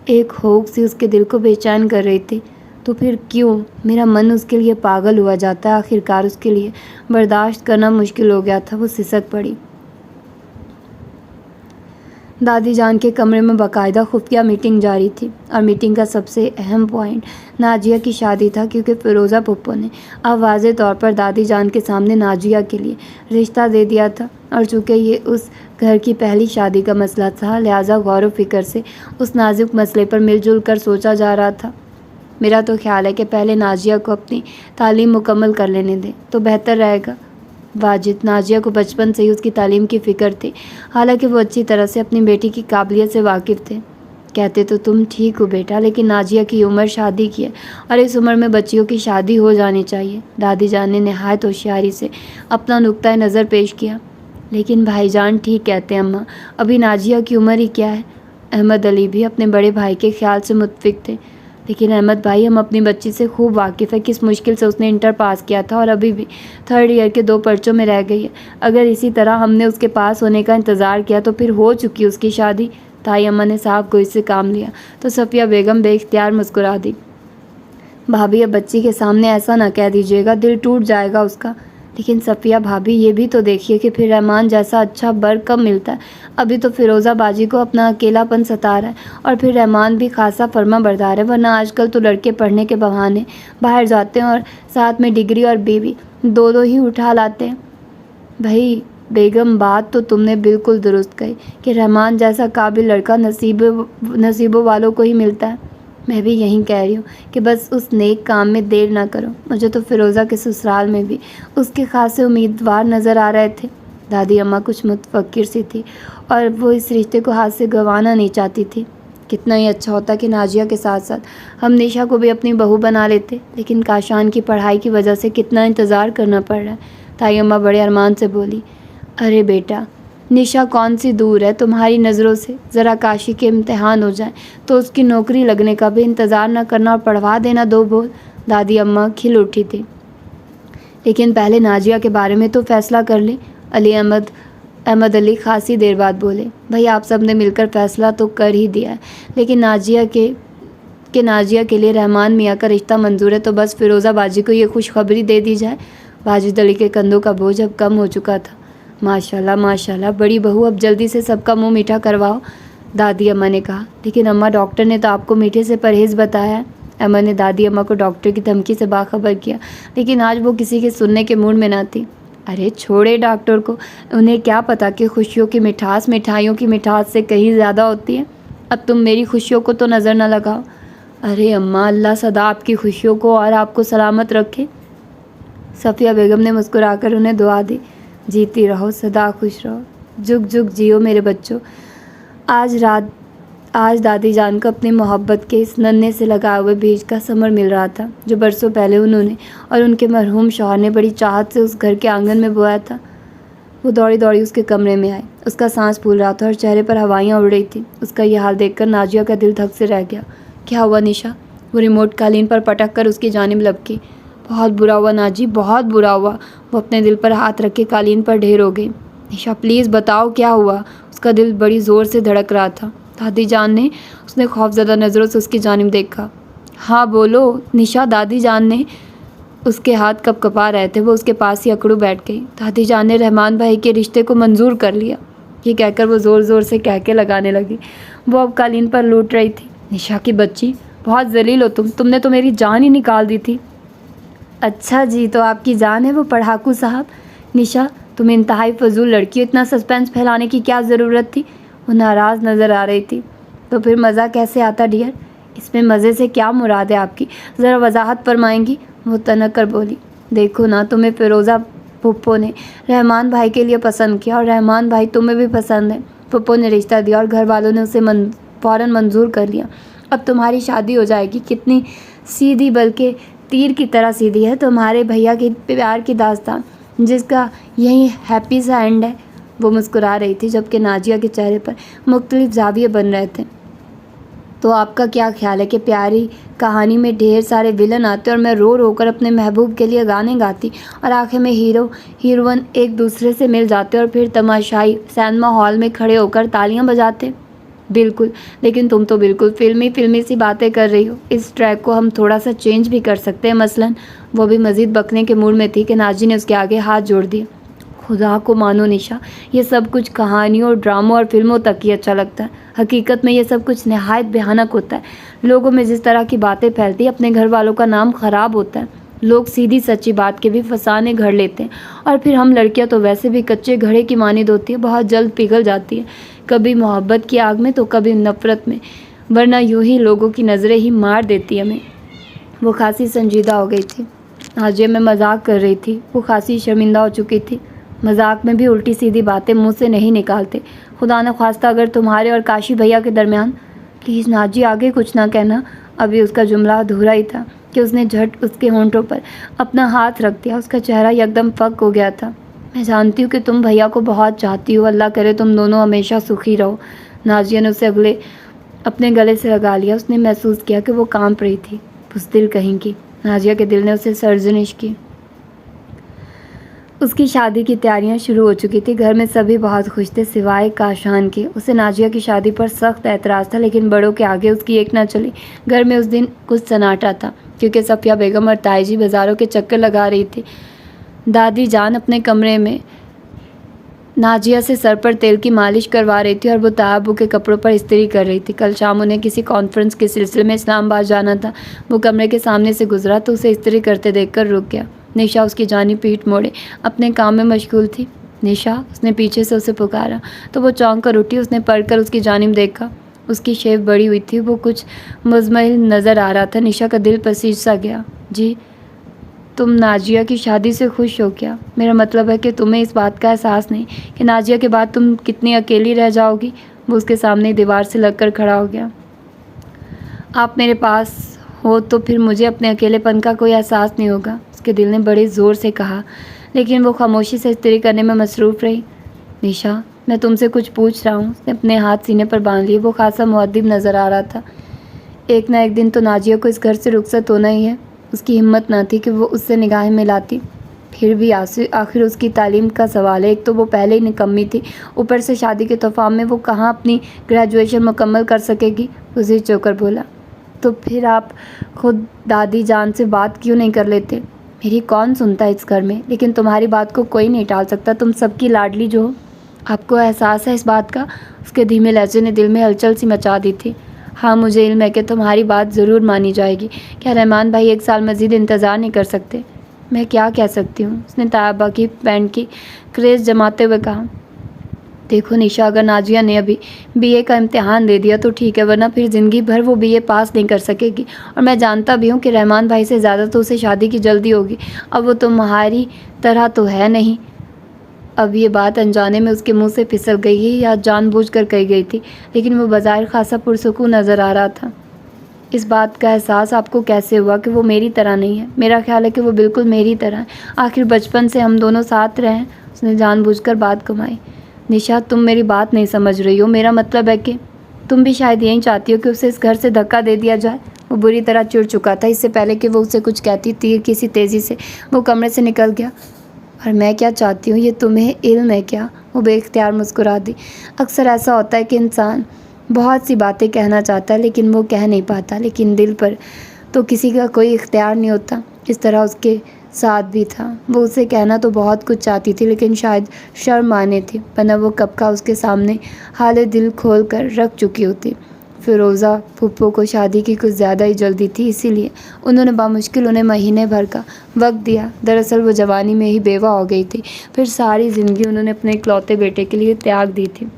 एक होक सी उसके दिल को बेचैन कर रही थी। तो फिर क्यों मेरा मन उसके लिए पागल हुआ जाता है? आखिरकार उसके लिए बर्दाश्त करना मुश्किल हो गया था। वो सिसक पड़ी। दादी जान के कमरे में बाकायदा खुफिया मीटिंग जारी थी, और मीटिंग का सबसे अहम पॉइंट नाजिया की शादी था, क्योंकि फ़िरोज़ा पुप्पो ने अब वाज़े तौर पर दादी जान के सामने नाजिया के लिए रिश्ता दे दिया था। और चूँकि ये उस घर की पहली शादी का मसला था, लिहाजा गौर व फिक्र से उस नाजुक मसले पर मिलजुल कर सोचा जा रहा था। मेरा तो ख्याल है कि पहले नाजिया को अपनी तालीम मुकम्मल कर लेने दें तो बेहतर रहेगा। वाजिद, नाजिया को बचपन से ही उसकी तालीम की फ़िक्र थी, हालांकि वो अच्छी तरह से अपनी बेटी की काबिलियत से वाकिफ़ थे। कहते तो तुम ठीक हो बेटा, लेकिन नाजिया की उम्र शादी की है, और इस उम्र में बच्चियों की शादी हो जानी चाहिए। दादी जान ने नहायत होशियारी से अपना नुक्ता नज़र पेश किया। लेकिन भाईजान ठीक कहते हैं अम्मा, अभी नाजिया की उम्र ही क्या है। अहमद अली भी अपने बड़े भाई के ख्याल से मुत्फिक थे। लेकिन अहमद भाई, हम अपनी बच्ची से खूब वाकिफ़ है किस मुश्किल से उसने इंटर पास किया था, और अभी भी 3rd ईयर के 2 पर्चों में रह गई है। अगर इसी तरह हमने उसके पास होने का इंतज़ार किया तो फिर हो चुकी उसकी शादी। ताई अम्मा ने साफ गोई से काम लिया तो सफ़िया बेगम बेइख्तियार मुस्कुरा दी। भाभी, अब बच्ची के सामने ऐसा ना कह दीजिएगा, दिल टूट जाएगा उसका। लेकिन सफ़िया भाभी ये भी तो देखिए कि फिर रहमान जैसा अच्छा बर कब मिलता है। अभी तो फ़िरोज़ा बाजी को अपना अकेलापन सता रहा है और फिर रहमान भी खासा फर्मा बरदार है, वरना आजकल तो लड़के पढ़ने के बहाने बाहर जाते हैं और साथ में डिग्री और बेबी दो ही उठा लाते हैं। भाई बेगम, बात तो तुमने बिल्कुल दुरुस्त कही कि रहमान जैसा काबिल लड़का नसीबों वालों को ही मिलता है। मैं भी यही कह रही हूँ कि बस उस नेक काम में देर ना करो। मुझे तो फ़िरोज़ा के ससुराल में भी उसके खासे उम्मीदवार नज़र आ रहे थे। दादी अम्मा कुछ मुतफक्किर सी थी और वो इस रिश्ते को हाथ से गंवाना नहीं चाहती थी। कितना ही अच्छा होता कि नाजिया के साथ साथ हम निशा को भी अपनी बहू बना लेते, लेकिन काशान की पढ़ाई की वजह से कितना इंतज़ार करना पड़ रहा है। ताई अम्मा बड़े अरमान से बोली, अरे बेटा, निशा कौन सी दूर है तुम्हारी नज़रों से। ज़रा काशी के इम्तिहान हो जाए तो उसकी नौकरी लगने का भी इंतज़ार न करना और पढ़वा देना 2 बोल। दादी अम्मा खिल उठी थी। लेकिन पहले नाजिया के बारे में तो फैसला कर ले। अहमद अली खासी देर बाद बोले, भाई आप सब ने मिलकर फैसला तो कर ही दिया है, लेकिन नाजिया के लिए रहमान मियाँ का रिश्ता मंजूर है तो बस फ़िरोज़ा बाजी को ये खुशखबरी दे दी जाए। बाजिद अली के कंधों का बोझ अब कम हो चुका था। माशाल्लाह माशाल्लाह, बड़ी बहू, अब जल्दी से सबका मुंह मीठा करवाओ, दादी अम्मा ने कहा। लेकिन अम्मा, डॉक्टर ने तो आपको मीठे से परहेज़ बताया है। अम्मा ने दादी अम्मा को डॉक्टर की धमकी से बाखबर किया, लेकिन आज वो किसी के सुनने के मूड में ना थी। अरे छोड़े डॉक्टर को, उन्हें क्या पता कि खुशियों की मिठास मिठाइयों की मिठास से कहीं ज़्यादा होती है। अब तुम मेरी खुशियों को तो नज़र न लगाओ। अरे अम्मा, अल्लाह सदा आपकी खुशियों को और आपको सलामत रखे। सफ़िया बेगम ने मुस्कुराकर उन्हें दुआ दी, जीती रहो, सदा खुश रहो, जुग जुग जियो मेरे बच्चों। आज दादी जान को अपनी मोहब्बत के इस नन्हे से लगाए हुए बीज का समर मिल रहा था, जो बरसों पहले उन्होंने और उनके मरहूम शौहर ने बड़ी चाहत से उस घर के आंगन में बोया था। वो दौड़ी दौड़ी उसके कमरे में आई। उसका सांस फूल रहा था और चेहरे पर हवाइयाँ उड़ रही थी। उसका यह हाल देखकर नाजिया का दिल धक से रह गया। क्या हुआ निशा? वो रिमोट कालीन पर पटक कर उसकी जानिब लपकी। बहुत बुरा हुआ नाजी, बहुत बुरा हुआ। वो अपने दिल पर हाथ रख के कालीन पर ढेर हो गई। निशा प्लीज़ बताओ क्या हुआ? उसका दिल बड़ी ज़ोर से धड़क रहा था। दादी जान ने, उसने खौफज़दा नज़रों से उसकी जानिब देखा। हाँ बोलो निशा। दादी जान ने, उसके हाथ कपकपा रहे थे। वो उसके पास ही अकड़ू बैठ गई। दादी जान ने रहमान भाई के रिश्ते को मंजूर कर लिया, ये कहकर वो ज़ोर ज़ोर से कहके लगाने लगी। वो अब कालीन पर लूट रही थी। निशा की बच्ची, बहुत जलील हो तुमने तो मेरी जान ही निकाल दी थी। अच्छा जी, तो आपकी जान है वो पढ़ाकू साहब? निशा, तुम इंतहाई फजूल लड़की हो, इतना सस्पेंस फैलाने की क्या ज़रूरत थी? वो नाराज़ नज़र आ रही थी। तो फिर मज़ा कैसे आता डियर? इसमें मज़े से क्या मुराद है आपकी? ज़रा वजाहत फरमाएंगी? वो तनक कर बोली, देखो ना, तुम्हें फ़िरोज़ा पुप्पो ने रहमान भाई के लिए पसंद किया और रहमान भाई तुम्हें भी पसंद है। पुप्पो ने रिश्ता दिया और घर वालों ने उसे फ़ौरन मंजूर कर लिया। अब तुम्हारी शादी हो जाएगी। कितनी सीधी, बल्कि तीर की तरह सीधी है तुम्हारे भैया की प्यार की दास्तान, जिसका यही हैप्पी सा एंड है। वो मुस्कुरा रही थी, जबकि नाजिया के चेहरे पर मुख्तलिफ ज़ाविये बन रहे थे। तो आपका क्या ख्याल है कि प्यारी कहानी में ढेर सारे विलन आते और मैं रो रो कर अपने महबूब के लिए गाने गाती और आखिर में हीरो हीरोइन एक दूसरे से मिल जाते और फिर तमाशाई सिनेमा हॉल में खड़े होकर तालियां बजाते? बिल्कुल, लेकिन तुम तो बिल्कुल फिल्मी सी बातें कर रही हो। इस ट्रैक को हम थोड़ा सा चेंज भी कर सकते हैं मसलन। वो भी मज़ीद बकने के मूड में थी कि नाजी ने उसके आगे हाथ जोड़ दिया। खुदा को मानो निशा, ये सब कुछ कहानियों, ड्रामों और फिल्मों तक ही अच्छा लगता है। हकीकत में ये सब कुछ नहायत भयानक होता है। लोगों में जिस तरह की बातें फैलती है, अपने घर वालों का नाम ख़राब होता है। लोग सीधी सच्ची बात के भी फसाने घर लेते हैं और फिर हम लड़कियां तो वैसे भी कच्चे घड़े की मानिद होती है, बहुत जल्द पिघल जाती है, कभी मोहब्बत की आग में तो कभी नफ़रत में, वरना यूं ही लोगों की नज़रें ही मार देती हमें। वो खासी संजीदा हो गई थी। नाजिया मैं मजाक कर रही थी। वो खासी शर्मिंदा हो चुकी थी। मजाक में भी उल्टी सीधी बातें मुंह से नहीं निकालते। खुदा न ख्वास्ता अगर तुम्हारे और काशी भैया के दरमियान। प्लीज़ नाजी, आगे कुछ ना कहना। अभी उसका जुमला अधूरा ही था कि उसने झट उसके होंठों पर अपना हाथ रख दिया। उसका चेहरा एकदम फक हो गया था। मैं जानती हूँ कि तुम भैया को बहुत चाहती हो, अल्लाह करे तुम दोनों हमेशा सुखी रहो। नाजिया ने उसे अपने गले से लगा लिया। उसने महसूस किया कि वो कांप रही थी। बुज़दिल कहीं की। नाजिया के दिल ने उसे सर्जनिश की। उसकी शादी की तैयारियां शुरू हो चुकी थी। घर में सभी बहुत खुश थे सिवाय काशान के। उसे नाजिया की शादी पर सख्त एतराज़ था, लेकिन बड़ों के आगे उसकी एक ना चली। घर में उस दिन कुछ सन्नाटा था क्योंकि सफ़िया बेगम और ताई जी बाज़ारों के चक्कर लगा रही थी। दादी जान अपने कमरे में नाजिया से सर पर तेल की मालिश करवा रही थी और वो तायाबू के कपड़ों पर इस्त्री कर रही थी। कल शाम उन्हें किसी कॉन्फ्रेंस के सिलसिले में इस्लामाबाद जाना था। वो कमरे के सामने से गुजरा तो उसे इस्त्री करते देखकर रुक गया। निशा उसकी जानिब पीठ मोड़े अपने काम में मशगूल थी। निशा, उसने पीछे से उसे पुकारा तो वो चौंक कर उठी। उसने पढ़कर उसकी जानिब देखा। उसकी शेव बड़ी हुई थी, वो कुछ मुज़महिल नज़र आ रहा था। निशा का दिल पसीज सा गया। जी, तुम नाजिया की शादी से खुश हो क्या? मेरा मतलब है कि तुम्हें इस बात का एहसास नहीं कि नाजिया के बाद तुम कितनी अकेली रह जाओगी। वो उसके सामने दीवार से लगकर खड़ा हो गया। आप मेरे पास हो तो फिर मुझे अपने अकेलेपन का कोई एहसास नहीं होगा, उसके दिल ने बड़े ज़ोर से कहा, लेकिन वो खामोशी से इस्त्री करने में मसरूफ़ रही। निशा, मैं तुमसे कुछ पूछ रहा हूँ। उसने अपने हाथ सीने पर बांध लिए। वो खासा मुअद्दिब नज़र आ रहा था। एक ना एक दिन तो नाजिया को इस घर से रुखसत होना ही है। उसकी हिम्मत न थी कि वो उससे निगाहें मिलाती। फिर भी आखिर उसकी तालीम का सवाल है। एक तो वो पहले ही निकम्मी थी, ऊपर से शादी के तोफ़ाम में वो कहाँ अपनी ग्रेजुएशन मुकम्मल कर सकेगी। उसे चौकर बोला, तो फिर आप खुद दादी जान से बात क्यों नहीं कर लेते? मेरी कौन सुनता है इस घर में, लेकिन तुम्हारी बात को कोई नहीं टाल सकता। तुम सबकी लाडली जो हो। आपको एहसास है इस बात का? उसके धीमे लहजे ने दिल में हलचल सी मचा दी थी। हाँ, मुझे इल्म है कि तुम्हारी बात ज़रूर मानी जाएगी। क्या रहमान भाई 1 साल मज़ीद इंतज़ार नहीं कर सकते? मैं क्या कह सकती हूँ? उसने तायबा की पैंट की क्रेज़ जमाते हुए कहा। देखो निशा, अगर नाजिया ने अभी बीए का इम्तिहान दे दिया तो ठीक है, वरना फिर ज़िंदगी भर वो बीए पास नहीं कर सकेगी। और मैं जानता भी हूँ कि रहमान भाई से ज़्यादा तो उसे शादी की जल्दी होगी। अब वो तुम्हारी तरह तो है नहीं। अब ये बात अनजाने में उसके मुंह से फिसल गई है या जानबूझकर कही गई थी, लेकिन वो बज़ाहिर खासा पुरसुकून नज़र आ रहा था। इस बात का एहसास आपको कैसे हुआ कि वो मेरी तरह नहीं है? मेरा ख्याल है कि वो बिल्कुल मेरी तरह है। आखिर बचपन से हम दोनों साथ रहे हैं। उसने जानबूझकर बात घुमाई। निशा, तुम मेरी बात नहीं समझ रही हो। मेरा मतलब है कि तुम भी शायद यही चाहती हो कि उसे इस घर से धक्का दे दिया जाए। वो बुरी तरह चिढ़ चुका था। इससे पहले कि वो उसे कुछ कहती, तीर की सी तेज़ी से वो कमरे से निकल गया। और मैं क्या चाहती हूँ ये तुम्हें इल्म है क्या? वो बेख्तियार मुस्कुरा दी। अक्सर ऐसा होता है कि इंसान बहुत सी बातें कहना चाहता है लेकिन वो कह नहीं पाता, लेकिन दिल पर तो किसी का कोई इख्तियार नहीं होता। इस तरह उसके साथ भी था। वो उसे कहना तो बहुत कुछ चाहती थी, लेकिन शायद शर्म आने थी, वरना वो कब का उसके सामने हाले दिल खोल कर रख चुकी होती। फ़िरोज़ा फूफो को शादी की कुछ ज़्यादा ही जल्दी थी, इसीलिए उन्होंने बामुश्किल उन्हें महीने भर का वक्त दिया। दरअसल वो जवानी में ही बेवा हो गई थी। फिर सारी ज़िंदगी उन्होंने अपने इकलौते बेटे के लिए त्याग दी थी।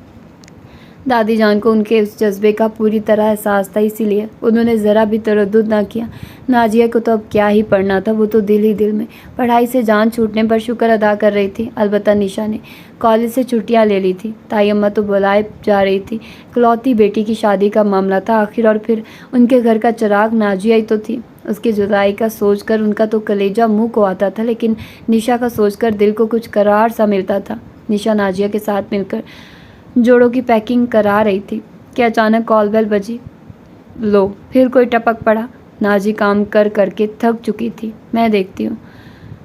दादी जान को उनके उस जज्बे का पूरी तरह एहसास था, इसीलिए उन्होंने ज़रा भी तरद्दुद ना किया। नाजिया को तो अब क्या ही पढ़ना था, वो तो दिल ही दिल में पढ़ाई से जान छूटने पर शुक्र अदा कर रही थी। अलबत्ता निशा ने कॉलेज से छुट्टियां ले ली थी। ताई अम्मा तो बुलाए जा रही थी। इकलौती बेटी की शादी का मामला था आखिर, और फिर उनके घर का चिराग नाजिया ही तो थी। उसकी जुदाई का सोचकर उनका तो कलेजा मुँह को आता था, लेकिन निशा का सोचकर दिल को कुछ करार सा मिलता था। निशा नाजिया के साथ मिलकर जोड़ों की पैकिंग करा रही थी कि अचानक कॉल बेल बजी। लो, फिर कोई टपक पड़ा। नाजी काम कर करके थक चुकी थी। मैं देखती हूँ।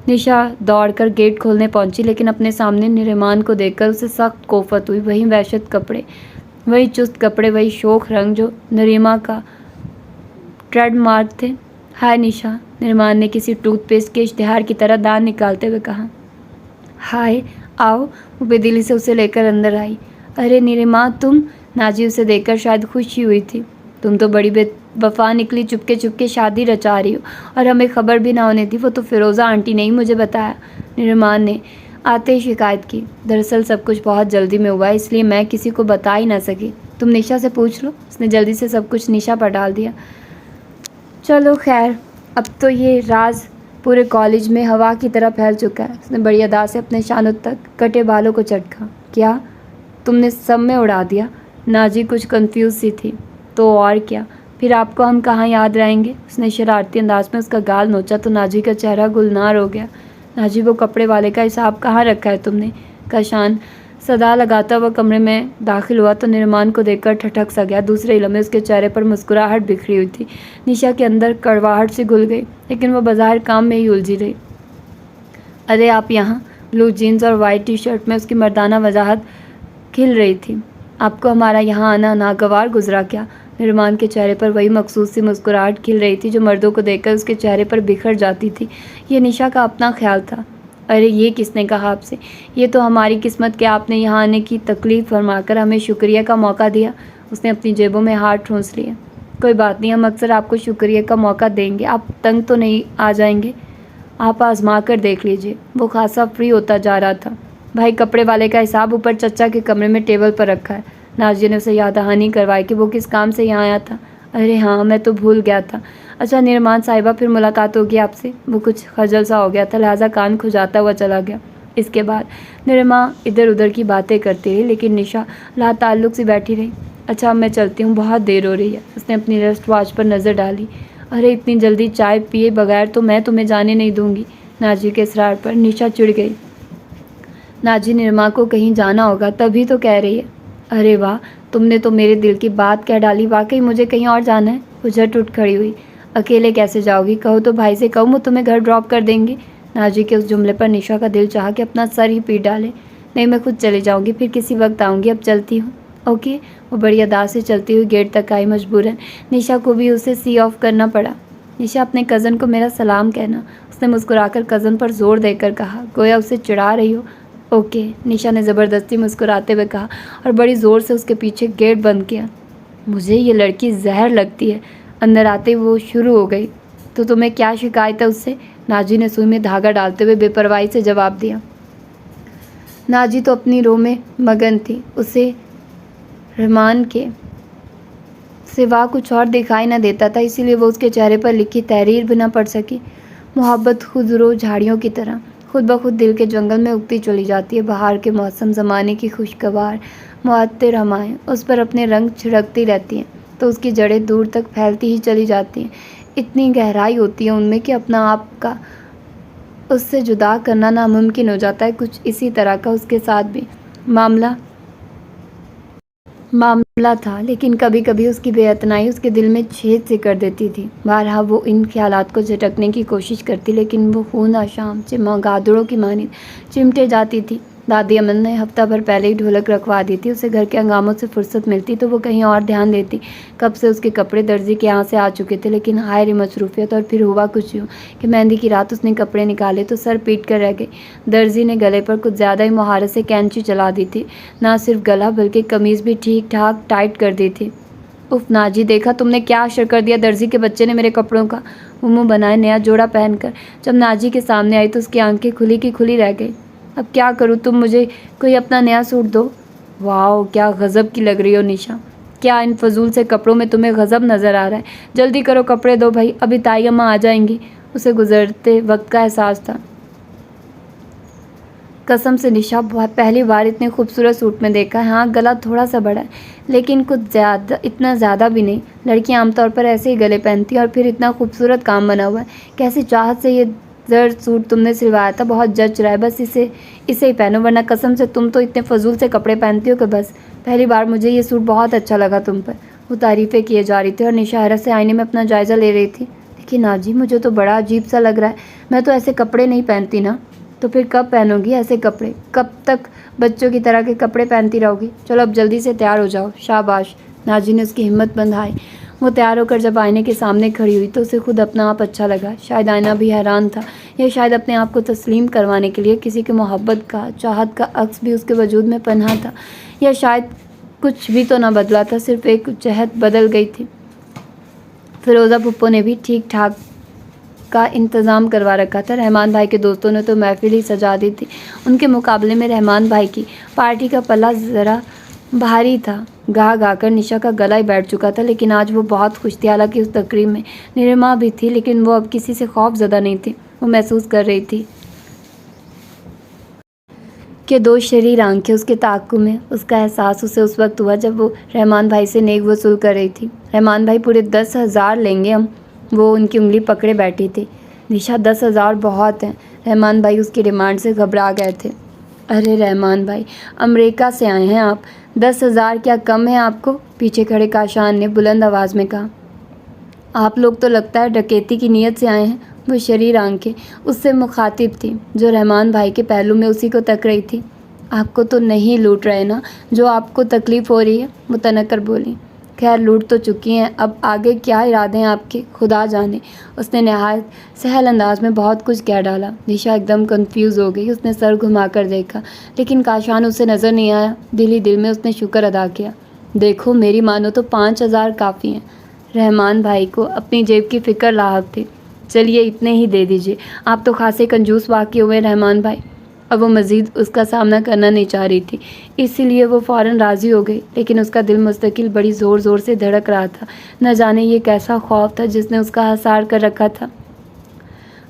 निशा दौड़कर गेट खोलने पहुंची, लेकिन अपने सामने निरिमान को देखकर उसे सख्त कोफत हुई। वही वहशत कपड़े, वही चुस्त कपड़े, वही शोख रंग जो नरीमा का ट्रेडमार्क थे। हाय निशा, निरिमान ने किसी टूथपेस्ट के इश्तिहार की तरह दांत निकालते हुए कहा। हाय, आओ। वो बेदिली से उसे लेकर अंदर आई। अरे निरिमा, तुम? नाजी उसे देखकर शायद खुशी हुई थी। तुम तो बड़ी बेवफा निकली, चुपके चुपके शादी रचा रही हो और हमें खबर भी ना होने दी। वो तो फ़िरोज़ा आंटी ने ही मुझे बताया, निरिमान ने आते ही शिकायत की। दरअसल सब कुछ बहुत जल्दी में हुआ है, इसलिए मैं किसी को बता ही ना सकी। तुम निशा से पूछ लो। उसने जल्दी से सब कुछ निशा पर डाल दिया। चलो खैर, अब तो ये राज पूरे कॉलेज में हवा की तरह फैल चुका है। उसने बड़ी अदा से अपने शानों तक कटे बालों को चटका। क्या तुमने सब में उड़ा दिया? नाजी कुछ कंफ्यूज सी थी। तो और क्या, फिर आपको हम कहाँ याद रहेंगे? उसने शरारती अंदाज में उसका गाल नोचा तो नाजी का चेहरा गुलनार हो गया। नाजी, वो कपड़े वाले का हिसाब कहाँ रखा है तुमने? कशान सदा लगाता हुआ कमरे में दाखिल हुआ तो निरिमान को देखकर ठठक सा गया। दूसरे लम्हे उसके चेहरे पर मुस्कुराहट बिखरी हुई थी। निशा के अंदर कड़वाहट से घुल गई, लेकिन वह बाज़ाहिर काम में ही उलझी रही। अरे आप यहाँ? ब्लू जीन्स और वाइट टी शर्ट में उसकी मर्दाना वजाहत खिल रही थी। आपको हमारा यहाँ आना नागवार गुजरा क्या? निरिमान के चेहरे पर वही मखसूस सी मुस्कुराहट खिल रही थी जो मर्दों को देखकर उसके चेहरे पर बिखर जाती थी। ये निशा का अपना ख्याल था। अरे ये किसने कहा आपसे? ये तो हमारी किस्मत कि आपने यहाँ आने की तकलीफ़ फरमाकर हमें शुक्रिया का मौका दिया। उसने अपनी जेबों में हाथ ठूंस लिए। कोई बात नहीं, हम अक्सर आपको शुक्रिया का मौका देंगे। आप तंग तो नहीं आ जाएंगे? आप आजमा कर देख लीजिए। वो खासा फ्री होता जा रहा था। भाई कपड़े वाले का हिसाब ऊपर चचा के कमरे में टेबल पर रखा है। नाजिया ने उसे याद दहानी करवाई कि वो किस काम से यहाँ आया था। अरे हाँ, मैं तो भूल गया था। अच्छा निर्माण साहिबा, फिर मुलाकात होगी आपसे? वो कुछ खजल सा हो गया था, लिहाजा कान खुजाता हुआ चला गया। इसके बाद निर्मा इधर उधर की बातें करती रही, लेकिन निशा लाताल्लुक से बैठी रही। अच्छा अब मैं चलती हूँ, बहुत देर हो रही है। उसने अपनी रेस्ट वॉच पर नज़र डाली। अरे इतनी जल्दी चाय पिए बगैर तो मैं तुम्हें जाने नहीं दूंगी। नाजी के इसरार पर निशा चिढ़ गई। नाजी निर्मा को कहीं जाना होगा तभी तो कह रही है। अरे वाह, तुमने तो मेरे दिल की बात कह डाली। वाकई मुझे कहीं और जाना है। वो झट उठ खड़ी हुई। अकेले कैसे जाओगी? कहो तो भाई से कहूँ वो तुम्हें घर ड्रॉप कर देंगे। नाजी के उस जुमले पर निशा का दिल चाहा कि अपना सर ही पीट डाले। नहीं, मैं खुद चले जाऊँगी, फिर किसी वक्त आऊँगी। अब चलती हूँ। ओके। वो बड़ी अदा से चलती हुई गेट तक आई। मजबूरन निशा को भी उसे सी ऑफ करना पड़ा। निशा अपने कज़न को मेरा सलाम कहना। उसने मुस्कुराकर कज़न पर जोर देकर कहा, गोया उसे चिढ़ा रही हो। ओके, निशा ने ज़बरदस्ती मुस्कुराते हुए कहा और बड़ी ज़ोर से उसके पीछे गेट बंद किया। मुझे ये लड़की जहर लगती है। अंदर आते वो शुरू हो गई। तो तुम्हें क्या शिकायत है उससे? नाजी ने सुई में धागा डालते हुए बेपरवाही से जवाब दिया। नाजी तो अपनी रो में मगन थी। उसे रहमान के सिवा कुछ और दिखाई न देता था, इसीलिए वो उसके चेहरे पर लिखी तहरीर भी न पढ़ सकी। मोहब्बत खुदरो झाड़ियों की तरह खुद ब खुद दिल के जंगल में उगती चली जाती है। बहार के मौसम ज़माने की खुशगवार मुअत्तिर हवाएं उस पर अपने रंग छिड़कती रहती हैं तो उसकी जड़ें दूर तक फैलती ही चली जाती हैं। इतनी गहराई होती है उनमें कि अपना आप का उससे जुदा करना नामुमकिन हो जाता है। कुछ इसी तरह का उसके साथ भी मामला था, लेकिन कभी कभी उसकी बेअतनाई उसके दिल में छेद से कर देती थी। बहरहाल वो इन ख्यालात को झटकने की कोशिश करती, लेकिन वो खून आशाम चमगादड़ों की मानी चिमटे जाती थी। दादी अमन ने हफ्ता भर पहले ही ढोलक रखवा दी थी। उसे घर के हंगामों से फुर्सत मिलती तो वो कहीं और ध्यान देती। कब से उसके कपड़े दर्जी के यहाँ से आ चुके थे, लेकिन हाय रे मसरूफियत। और फिर हुआ कुछ यूँ कि मेहंदी की रात उसने कपड़े निकाले तो सर पीट कर रह गई। दर्जी ने गले पर कुछ ज़्यादा ही मुहारत से कैंची चला दी थी। ना सिर्फ गला बल्कि कमीज़ भी ठीक ठाक टाइट कर दी थी। उफ नाजी, देखा तुमने क्या असर कर दिया दर्जी के बच्चे ने मेरे कपड़ों का। वो मुँह बनाए नया जोड़ा पहनकर जब नाजी के सामने आई तो उसकी आंखें खुली की खुली रह गई। अब क्या करूँ, तुम मुझे कोई अपना नया सूट दो। वाह, क्या गज़ब की लग रही हो निशा। क्या इन फजूल से कपड़ों में तुम्हें गज़ब नज़र आ रहा है? जल्दी करो, कपड़े दो भाई, अभी ताई अम्मा आ जाएंगी। उसे गुजरते वक्त का एहसास था। कसम से निशा, बहुत पहली बार इतने खूबसूरत सूट में देखा है। हाँ, गला थोड़ा सा बड़ा है, लेकिन कुछ ज़्यादा, इतना ज़्यादा भी नहीं। लड़कियाँ आमतौर पर ऐसे ही गले पहनती हैं और फिर इतना खूबसूरत काम बना हुआ है। कैसी चाहत से ये जर्द सूट तुमने सिलवाया था, बहुत जच रहा है। बस इसे ही पहनो, वरना कसम से तुम तो इतने फजूल से कपड़े पहनती हो कि बस। पहली बार मुझे ये सूट बहुत अच्छा लगा तुम पर। वो तारीफ़ें किए जा रही थी और निशा हैरत से आईने में अपना जायज़ा ले रही थी। देखिए नाजी, मुझे तो बड़ा अजीब सा लग रहा है। मैं तो ऐसे कपड़े नहीं पहनती ना। तो फिर कब पहनोगी ऐसे कपड़े? कब तक बच्चों की तरह के कपड़े पहनती रहोगी? चलो अब जल्दी से तैयार हो जाओ। शाबाश। नाजी ने उसकी हिम्मत बंधाई। वो तैयार होकर जब आईने के सामने खड़ी हुई तो उसे खुद अपना आप अच्छा लगा। शायद आईना भी हैरान था, या शायद अपने आप को तस्लीम करवाने के लिए किसी की मोहब्बत का, चाहत का अक्स भी उसके वजूद में पन्हा था, या शायद कुछ भी तो ना बदला था, सिर्फ एक जहत बदल गई थी। फिरोज़ा पुप्पो ने भी ठीक ठाक का इंतज़ाम करवा रखा था। रहमान भाई के दोस्तों ने तो महफिल ही सजा दी थी। उनके मुकाबले में रहमान भाई की पार्टी का पल्ला ज़रा भारी था। गा गा कर निशा का गला ही बैठ चुका था, लेकिन आज वो बहुत खुश थी। हालांकि उस तकरीब में निरमा भी थी, लेकिन वो अब किसी से खौफज़दा नहीं थी। वो महसूस कर रही थी कि दो शरीर आंखें उसके ताक़ुब में। उसका एहसास उसे उस वक्त हुआ जब वो रहमान भाई से नेक वसूल कर रही थी। रहमान भाई पूरे 10,000 लेंगे हम। वो उनकी उंगली पकड़े बैठी थी। निशा, 10,000 बहुत हैं। रहमान भाई उसकी डिमांड से घबरा गए थे। अरे रहमान भाई, अमेरिका से आए हैं आप, 10,000 क्या कम है आपको? पीछे खड़े काशान ने बुलंद आवाज़ में कहा। आप लोग तो लगता है डकैती की नीयत से आए हैं। वो शरीर आंखें उससे मुखातिब थी, जो रहमान भाई के पहलू में उसी को तक रही थी। आपको तो नहीं लूट रहे ना, जो आपको तकलीफ़ हो रही है? वो तनक कर बोली। खैर लूट तो चुकी हैं, अब आगे क्या इरादे हैं आपके, खुदा जाने। उसने नहायत सहल अंदाज में बहुत कुछ कह डाला। निशा एकदम कंफ्यूज हो गई। उसने सर घुमाकर देखा, लेकिन काशान उसे नज़र नहीं आया। दिल ही दिल में उसने शुक्र अदा किया। देखो मेरी मानो तो 5,000 काफ़ी हैं। रहमान भाई को अपनी जेब की फ़िक्र लाहक थी। चलिए इतने ही दे दीजिए, आप तो खासे कंजूस वाक़ई हुए रहमान भाई। अब वो मज़ीद उसका सामना करना नहीं चाह रही थी, इसीलिए वो फ़ौरन राज़ी हो गई। लेकिन उसका दिल मुस्तकिल बड़ी ज़ोर ज़ोर से धड़क रहा था। न जाने ये कैसा खौफ था जिसने उसका हसार कर रखा था।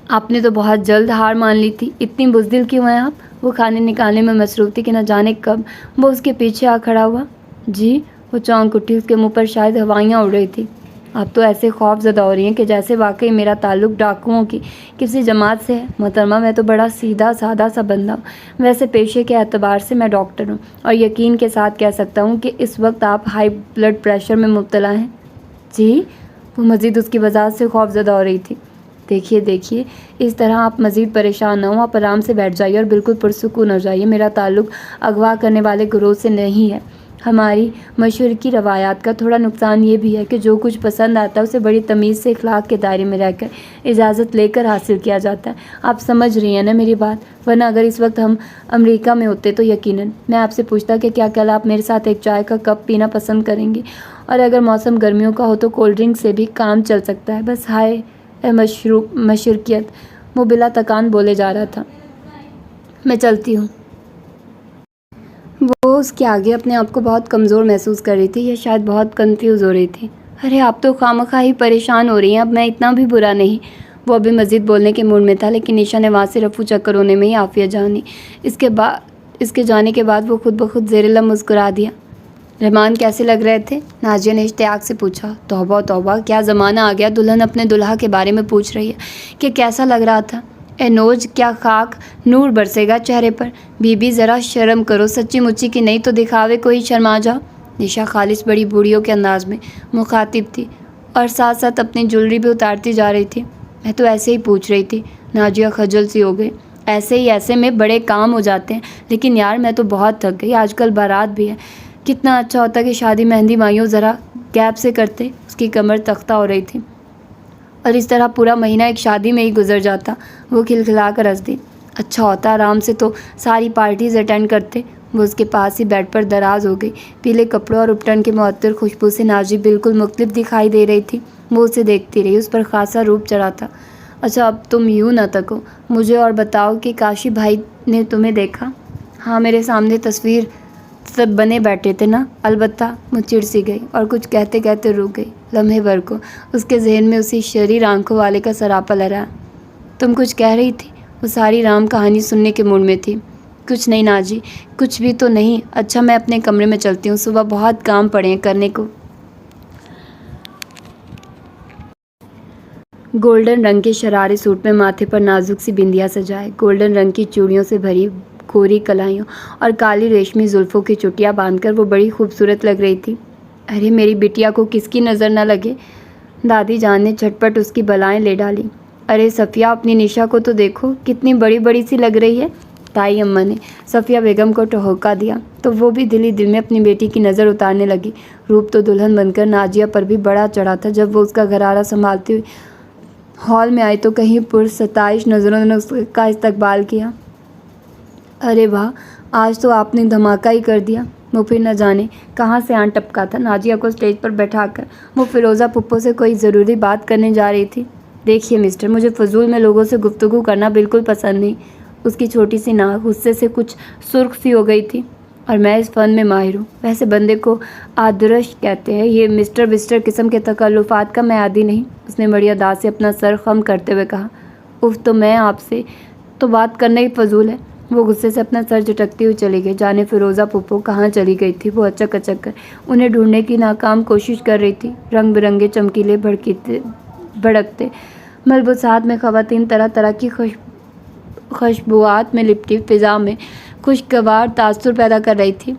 आपने तो बहुत जल्द हार मान ली थी, इतनी बुज़दिल क्यों हैं आप? वो खाने निकालने में मसरूफ़ थी कि न जाने कब वो उसके पीछे आ खड़ा हुआ। जी, वो चौंक उठी। उसके मुँह पर शायद हवाइयाँ उड़ रही थी। आप तो ऐसे खौफज़दा हो रही हैं कि जैसे वाकई मेरा ताल्लुक़ डाकुओं की किसी जमात से है। मोहतरमा, मैं तो बड़ा सीधा सादा सा बंदा हूँ। वैसे पेशे के एतबार से मैं डॉक्टर हूँ और यकीन के साथ कह सकता हूँ कि इस वक्त आप हाई ब्लड प्रेशर में मुब्तला हैं। जी, वो मज़ीद उसकी वजह से खौफज़दा हो रही थी। देखिए देखिए, इस तरह आप मज़ीद परेशान ना हो, आप आराम से बैठ जाइए और बिल्कुल पुरसुकून हो जाइए। मेरा ताल्लुक़ अगवा करने वाले गिरोह से नहीं है। हमारी मशरक़ी रवायात का थोड़ा नुकसान ये भी है कि जो कुछ पसंद आता है उसे बड़ी तमीज़ से इखलाक के दायरे में रहकर इजाज़त लेकर हासिल किया जाता है। आप समझ रही हैं ना मेरी बात? वरना अगर इस वक्त हम अमेरिका में होते तो यकीनन मैं आपसे पूछता कि क्या कल आप मेरे साथ एक चाय का कप पीना पसंद करेंगी? और अगर मौसम गर्मियों का हो तो कोल्ड ड्रिंक से भी काम चल सकता है। बस हाय मशरकियत, वो बिला तकान बोले जा रहा था। मैं चलती हूँ। वो उसके आगे अपने आप को बहुत कमज़ोर महसूस कर रही थी या शायद बहुत कंफ्यूज हो रही थी। अरे आप तो खामखा ही परेशान हो रही हैं, अब मैं इतना भी बुरा नहीं। वो अभी मज़ीद बोलने के मूड में था, लेकिन निशा ने वहाँ से रफू चक्कर होने में ही आफिया जानी। इसके जाने के बाद वो खुद ब खुद ज़ेरिला मुस्कुरा दिया। रहमान कैसे लग रहे थे? नाजिया ने इश्तियाक से पूछा। तौबा तौबा, क्या ज़माना आ गया, दुल्हन अपने दुल्हा के बारे में पूछ रही है कि कैसा लग रहा था। एनोज, क्या खाक नूर बरसेगा चेहरे पर। बीबी ज़रा शर्म करो, सच्ची मुच्ची की नहीं तो दिखावे कोई शर्मा जाओ। निशा खालिश बड़ी बूढ़ियों के अंदाज में मुखातिब थी और साथ साथ अपनी ज्वेलरी भी उतारती जा रही थी। मैं तो ऐसे ही पूछ रही थी। नाजिया खजल सी हो गई। ऐसे में बड़े काम हो जाते हैं, लेकिन यार मैं तो बहुत थक गई। आजकल बारात भी है, कितना अच्छा होता कि शादी मेहंदी माइयों ज़रा गैप से करते। उसकी कमर तख्ता हो रही थी और इस तरह पूरा महीना एक शादी में ही गुजर जाता। वो खिलखिला कर हंस दी। अच्छा होता आराम से तो सारी पार्टीज़ अटेंड करते। वो उसके पास ही बेड पर दराज हो गई। पीले कपड़ों और उपटन के मुअत्तर खुशबू से नाजी बिल्कुल मुख्तलिफ दिखाई दे रही थी। वो उसे देखती रही। उस पर खासा रूप चढ़ा था। अच्छा अब तुम यूँ न तको, मुझे और बताओ कि काशी भाई ने तुम्हें देखा? हाँ, मेरे सामने तस्वीर सब बने बैठे थे ना। अलबत्ता वो चिढ़ सी गई और कुछ कहते कहते रुक गई। लम्हे भर को उसके जहन में उसी शरीर आंखों वाले का सरापा लहरा। तुम कुछ कह रही थी? वो सारी राम कहानी सुनने के मूड में थी। कुछ नहीं नाजी, कुछ भी तो नहीं। अच्छा मैं अपने कमरे में चलती हूँ, सुबह बहुत काम पड़े हैं करने को। गोल्डन रंग के शरारे सूट में माथे पर नाजुक सी बिंदिया सजाए, गोल्डन रंग की चूड़ियों से भरी गोरी कलाइयों और काली रेशमी जुल्फ़ों की चुटिया बांधकर वो बड़ी खूबसूरत लग रही थी। अरे मेरी बिटिया को किसकी नज़र न लगे। दादी जान ने झटपट उसकी बलाएं ले डाली। अरे सफ़िया, अपनी निशा को तो देखो, कितनी बड़ी बड़ी सी लग रही है। ताई अम्मा ने सफ़िया बेगम को टहोका दिया तो वो भी दिल ही दिल में अपनी बेटी की नज़र उतारने लगी। रूप तो दुल्हन बनकर नाजिया पर भी बड़ा चढ़ा था। जब वो उसका घरारा संभालती हुई हॉल में आई तो कहीं पुरसताइश नज़रों ने उसका इस्तकबाल किया। अरे वाह, आज तो आपने धमाका ही कर दिया। वो फिर न जाने कहाँ से आन टपका था। नाजिया को स्टेज पर बैठाकर वो फ़िरोज़ा पुप्पो से कोई ज़रूरी बात करने जा रही थी। देखिए मिस्टर, मुझे फजूल में लोगों से गुफ्तगू करना बिल्कुल पसंद नहीं। उसकी छोटी सी नाक गुस्से से कुछ सुर्ख सी हो गई थी। और मैं इस फ़न में माहिर हूँ। वैसे बंदे को आदर्श कहते हैं, ये मिस्टर विस्टर किस्म के तकल्लुफ़ात का मैं आदी नहीं। उसने बड़ी अदा से अपना सर खम करते हुए कहा। उफ, तो मैं आपसे तो बात करना ही फजूल है। वो गुस्से से अपना सर झटकती हुई चली गई। जाने फ़िरोज़ा पुप्पो कहाँ चली गई थी। वो अचक अचक कर उन्हें ढूंढने की नाकाम कोशिश कर रही थी। रंग बिरंगे चमकीले भड़कते मलबूसात में ख़वातीन तरह तरह की खुशबुआत में लिपटी फ़िज़ा में खुशगवार तासुर पैदा कर रही थी।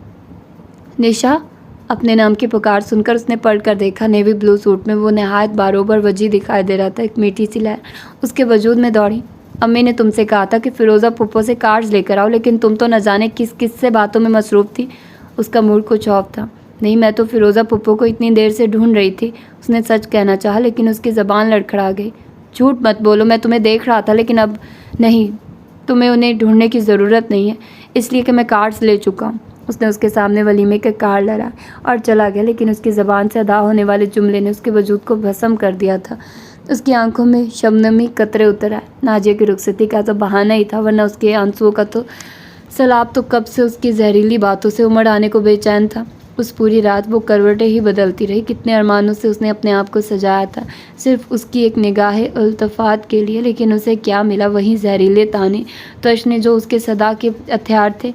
निशा, अपने नाम की पुकार सुनकर उसने पलट कर देखा। नेवी ब्लू सूट में वो नहायत बारोबर वजी दिखाई दे रहा था। एक मीठी सी लहर उसके वजूद में दौड़ी। अम्मी ने तुमसे कहा था कि फ़िरोज़ा पुप्पो से कार्ड्स लेकर आओ, लेकिन तुम तो न जाने किस किस से बातों में मसरूफ़ थी। उसका मूड कुछ ऑफ था। नहीं, मैं तो फ़िरोज़ा पुप्पो को इतनी देर से ढूंढ रही थी। उसने सच कहना चाहा लेकिन उसकी ज़बान लड़खड़ा गई। झूठ मत बोलो, मैं तुम्हें देख रहा था लेकिन अब नहीं, तुम्हें उन्हें ढूंढने की ज़रूरत नहीं है, इसलिए कि मैं कार्ड्स ले चुका हूँ। उसने उसके सामने वलीमे के कार्ड लहराए और चला गया, लेकिन उसकी ज़बान से अदा होने वाले जुमले ने उसके वजूद को भस्म कर दिया था। उसकी आंखों में शबनमी कतरे उतर आए। नाजिया की रुखसती का तो बहाना ही था, वरना उसके आंसुओं का तो सैलाब तो कब से उसकी जहरीली बातों से उमड़ आने को बेचैन था। उस पूरी रात वो करवटें ही बदलती रही। कितने अरमानों से उसने अपने आप को सजाया था सिर्फ उसकी एक निगाह उल्तफात के लिए, लेकिन उसे क्या मिला? वहीं जहरीले ताने तशने जो उसके सदा के हथियार थे।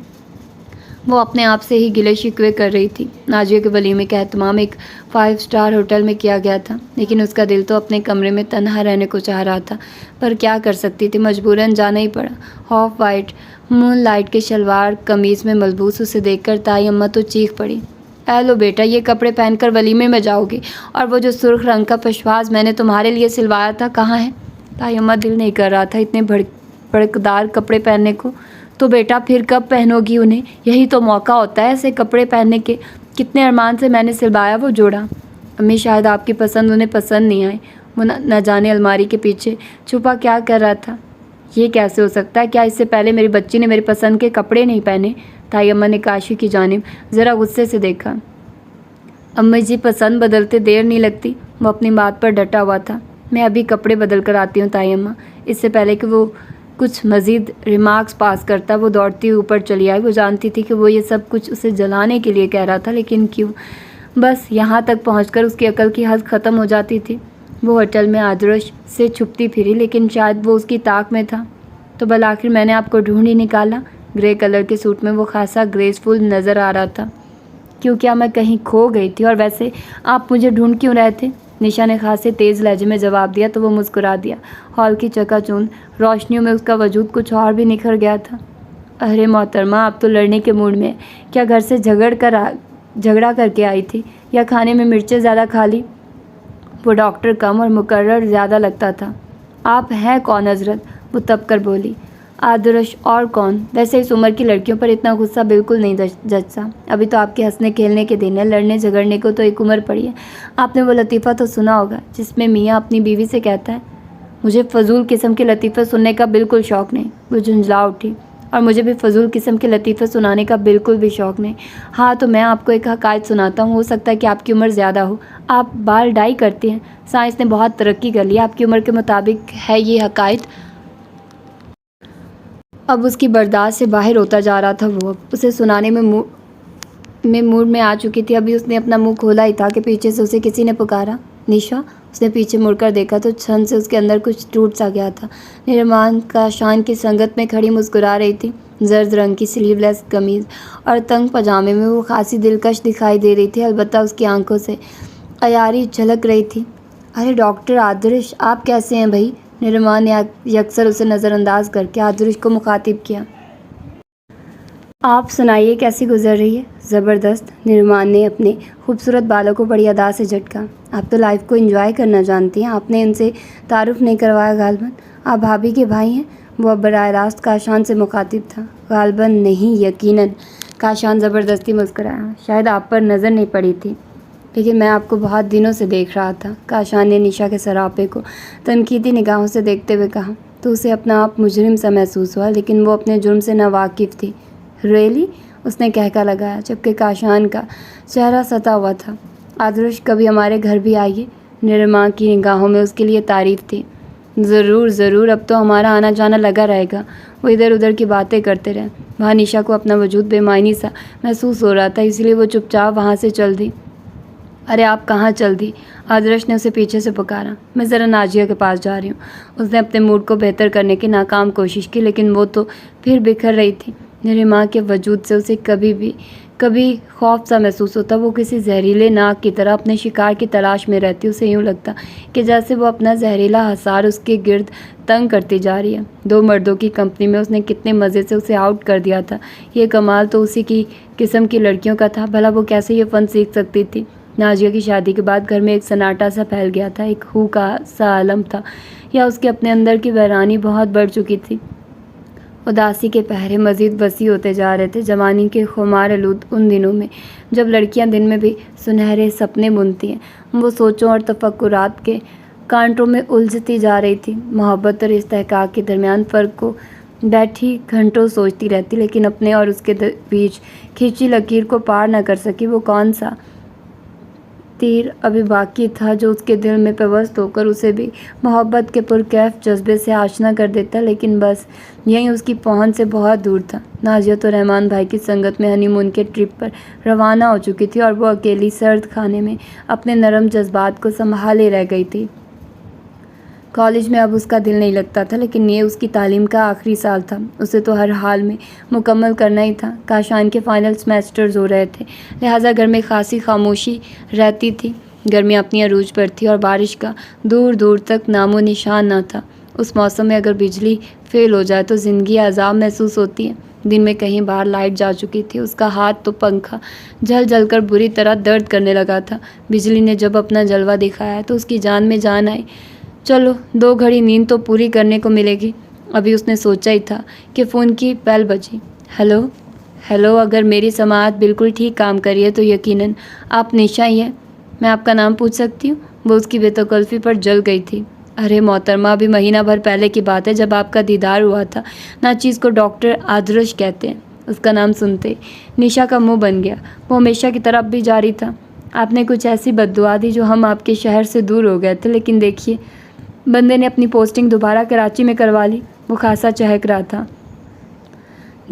वो अपने आप से ही गिले शिकवे कर रही थी। नाजिया के वलीमे का एहतमाम एक 5 स्टार होटल में किया गया था, लेकिन उसका दिल तो अपने कमरे में तन्हा रहने को चाह रहा था। पर क्या कर सकती थी, मजबूरन जाना ही पड़ा। ऑफ वाइट मून लाइट के शलवार कमीज़ में मलबूस उसे देखकर ताई अम्मा तो चीख पड़ी। लो बेटा, ये कपड़े पहनकर वलीमे में जाओगे, और वो जो सुर्ख रंग का पशवाज मैंने तुम्हारे लिए सिलवाया था कहाँ है? ताई अम्मा दिल नहीं कर रहा था इतने भड़कदार कपड़े पहनने को। तो बेटा फिर कब पहनोगी उन्हें? यही तो मौका होता है ऐसे कपड़े पहनने के। कितने अरमान से मैंने सिलवाया वो जोड़ा। अम्मी, शायद आपकी पसंद उन्हें पसंद नहीं आए। वो न जाने अलमारी के पीछे छुपा क्या कर रहा था। ये कैसे हो सकता है? क्या इससे पहले मेरी बच्ची ने मेरी पसंद के कपड़े नहीं पहने? ताई अम्मा ने काशी की जानिब ज़रा गुस्से से देखा। अम्मी जी, पसंद बदलते देर नहीं लगती। वो अपनी बात पर डटा हुआ था। मैं अभी कपड़े बदल कर आती हूँ ताई अम्मा। इससे पहले कि वो कुछ मज़ीद रिमार्क्स पास करता, वो दौड़ती हुई ऊपर चली आई। वो जानती थी कि वो ये सब कुछ उसे जलाने के लिए कह रहा था, लेकिन क्यों? बस यहाँ तक पहुँचकर उसकी अकल की हद ख़त्म हो जाती थी। वो होटल में आदर्श से छुपती फिरी, लेकिन शायद वो उसकी ताक में था। तो भला आखिर मैंने आपको ढूंढ ही निकाला। ग्रे कलर के सूट में वो खासा ग्रेसफुल नज़र आ रहा था। क्यों, क्या मैं कहीं खो गई थी? और वैसे आप मुझे ढूंढ क्यों रहे थे? निशा ने खासे तेज़ लहजे में जवाब दिया तो वो मुस्कुरा दिया। हॉल की चकाचौंध रोशनियों में उसका वजूद कुछ और भी निखर गया था। अरे मोहतरमा, आप तो लड़ने के मूड में। क्या घर से झगड़ा करके आई थी, या खाने में मिर्चें ज़्यादा खा ली? वो डॉक्टर कम और मुकर्रर ज़्यादा लगता था। आप हैं कौन हजरत? वो तब कर बोली। आदर्श और कौन? वैसे इस उम्र की लड़कियों पर इतना गुस्सा बिल्कुल नहीं जचता। अभी तो आपके हंसने खेलने के दिन है, लड़ने झगड़ने को तो एक उम्र पड़ी है। आपने वो लतीफ़ा तो सुना होगा जिसमें मियाँ अपनी बीवी से कहता है, मुझे फजूल किस्म के लतीफ़े सुनने का बिल्कुल शौक़ नहीं। वो झुंझला उठी। और मुझे भी फजूल किस्म के लतीफ़े सुनाने का बिल्कुल भी शौक़ नहीं। हाँ, तो मैं आपको एक हकायत सुनाता हूँ। हो सकता है कि आपकी उम्र ज़्यादा हो। आप बाल डाई करती हैं। साइंस ने बहुत तरक्की कर ली। आपकी उम्र के मुताबिक है ये हकायत। अब उसकी बर्दाश्त से बाहर होता जा रहा था। वो अब उसे सुनाने में मूड में आ चुकी थी। अभी उसने अपना मुंह खोला ही था कि पीछे से उसे किसी ने पुकारा, निशा। उसने पीछे मुड़कर देखा तो क्षण से उसके अंदर कुछ टूट सा गया था। निर्माण का शान की संगत में खड़ी मुस्कुरा रही थी। जर्द रंग की स्लीवलेस कमीज़ और तंग पजामे में वो खासी दिलकश दिखाई दे रही थी। अलबत्ता उसकी आंखों से अयारी झलक रही थी। अरे डॉक्टर आदर्श, आप कैसे हैं भाई? निर्माण ने यकसर उसे नज़रअंदाज करके आदर्श को मुखातिब किया। आप सुनाइए, कैसी गुजर रही है? ज़बरदस्त। निर्माण ने अपने खूबसूरत बालों को बड़ी अदा से झटका। आप तो लाइफ को एंजॉय करना जानती हैं। आपने इनसे तारुफ नहीं करवाया गालबन। आप भाभी के भाई हैं? वो अब बराह रास्त काशान से मुखातिब था। गालबन नहीं, यकीनन। काशान ज़बरदस्ती मुस्कुराया। शायद आप पर नज़र नहीं पड़ी थी, लेकिन मैं आपको बहुत दिनों से देख रहा था। काशान ने निशा के सरापे को तनकीदी निगाहों से देखते हुए कहा। तो उसे अपना आप मुजरिम सा महसूस हुआ, लेकिन वो अपने जुर्म से नावाकिफ़ थी। रियली? उसने कहका लगाया, जबकि काशान का चेहरा सता हुआ था। आदर्श, कभी हमारे घर भी आइए। निर्मा की निगाहों में उसके लिए तारीफ़ थी। ज़रूर ज़रूर, अब तो हमारा आना जाना लगा रहेगा। वो इधर उधर की बातें करते रहे। वहाँ निशा को अपना वजूद बेमायनी सा महसूस हो रहा था, इसलिए वो चुपचाप वहाँ से चल दी। अरे आप कहाँ चल दी? आदर्श ने उसे पीछे से पुकारा। मैं ज़रा नाजिया के पास जा रही हूँ। उसने अपने मूड को बेहतर करने की नाकाम कोशिश की, लेकिन वो तो फिर बिखर रही थी। मेरी माँ के वजूद से उसे कभी खौफ सा महसूस होता। वो किसी जहरीले नाग की तरह अपने शिकार की तलाश में रहती। उसे यूँ लगता कि जैसे वो अपना जहरीला हसार उसके गिर्द तंग करती जा रही है। 2 मर्दों की कंपनी में उसने कितने मज़े से उसे आउट कर दिया था। ये कमाल तो उसी की किस्म की लड़कियों का था। भला वो कैसे ये फ़न सीख सकती थी? नाजिया की शादी के बाद घर में एक सन्नाटा सा फैल गया था। एक सा आलम था, या उसके अपने अंदर की बहरानी बहुत बढ़ चुकी थी। उदासी के पहरे मज़ीद वसी होते जा रहे थे। जवानी के खुमार आलूद उन दिनों में जब लड़कियां दिन में भी सुनहरे सपने बुनती हैं, वो सोचों और तफक्कुरात के कांटों में उलझती जा रही थी। मोहब्बत और इस्तेहकाक के दरमियान फ़र्क को बैठी घंटों सोचती रहती, लेकिन अपने और उसके बीच खींची लकीर को पार न कर सकी। वो कौन सा तीर अभी बाकी था जो उसके दिल में पेवस्त होकर उसे भी मोहब्बत के पुरकैफ जज्बे से आशना कर देता, लेकिन बस यहीं उसकी पहुंच से बहुत दूर था। नाजिया तो रहमान भाई की संगत में हनीमून के ट्रिप पर रवाना हो चुकी थी और वो अकेली सर्द खाने में अपने नरम जज्बात को संभाले रह गई थी। कॉलेज में अब उसका दिल नहीं लगता था, लेकिन ये उसकी तालीम का आखिरी साल था। उसे तो हर हाल में मुकम्मल करना ही था। काशान के फाइनल सेमेस्टर्स हो रहे थे, लिहाजा घर में खासी खामोशी रहती थी। गर्मियाँ अपनी अरूज पर थी और बारिश का दूर दूर तक नामो निशान न था। उस मौसम में अगर बिजली फेल हो जाए तो ज़िंदगी अजाब महसूस होती है। दिन में कहीं बाहर लाइट जा चुकी थी। उसका हाथ तो पंखा जल जल कर बुरी तरह दर्द करने लगा था। बिजली ने जब अपना जलवा दिखाया तो उसकी जान में जान आई। चलो 2 घड़ी नींद तो पूरी करने को मिलेगी। अभी उसने सोचा ही था कि फ़ोन की बेल बजी। हेलो हेलो, अगर मेरी समाअत बिल्कुल ठीक काम करी है तो यकीनन आप निशा ही हैं। मैं आपका नाम पूछ सकती हूँ? वो उसकी बेतकल्फ़ी पर जल गई थी। अरे मोहतरमा, अभी महीना भर पहले की बात है जब आपका दीदार हुआ था। नाचीज़ को डॉक्टर आदर्श कहते हैं। उसका नाम सुनते निशा का मुँह बन गया। वो हमेशा की तरफ भी जारी था। आपने कुछ ऐसी बद्दुआ दी जो हम आपके शहर से दूर हो गए थे, लेकिन देखिए बंदे ने अपनी पोस्टिंग दोबारा कराची में करवा ली। वो खासा चहक रहा था,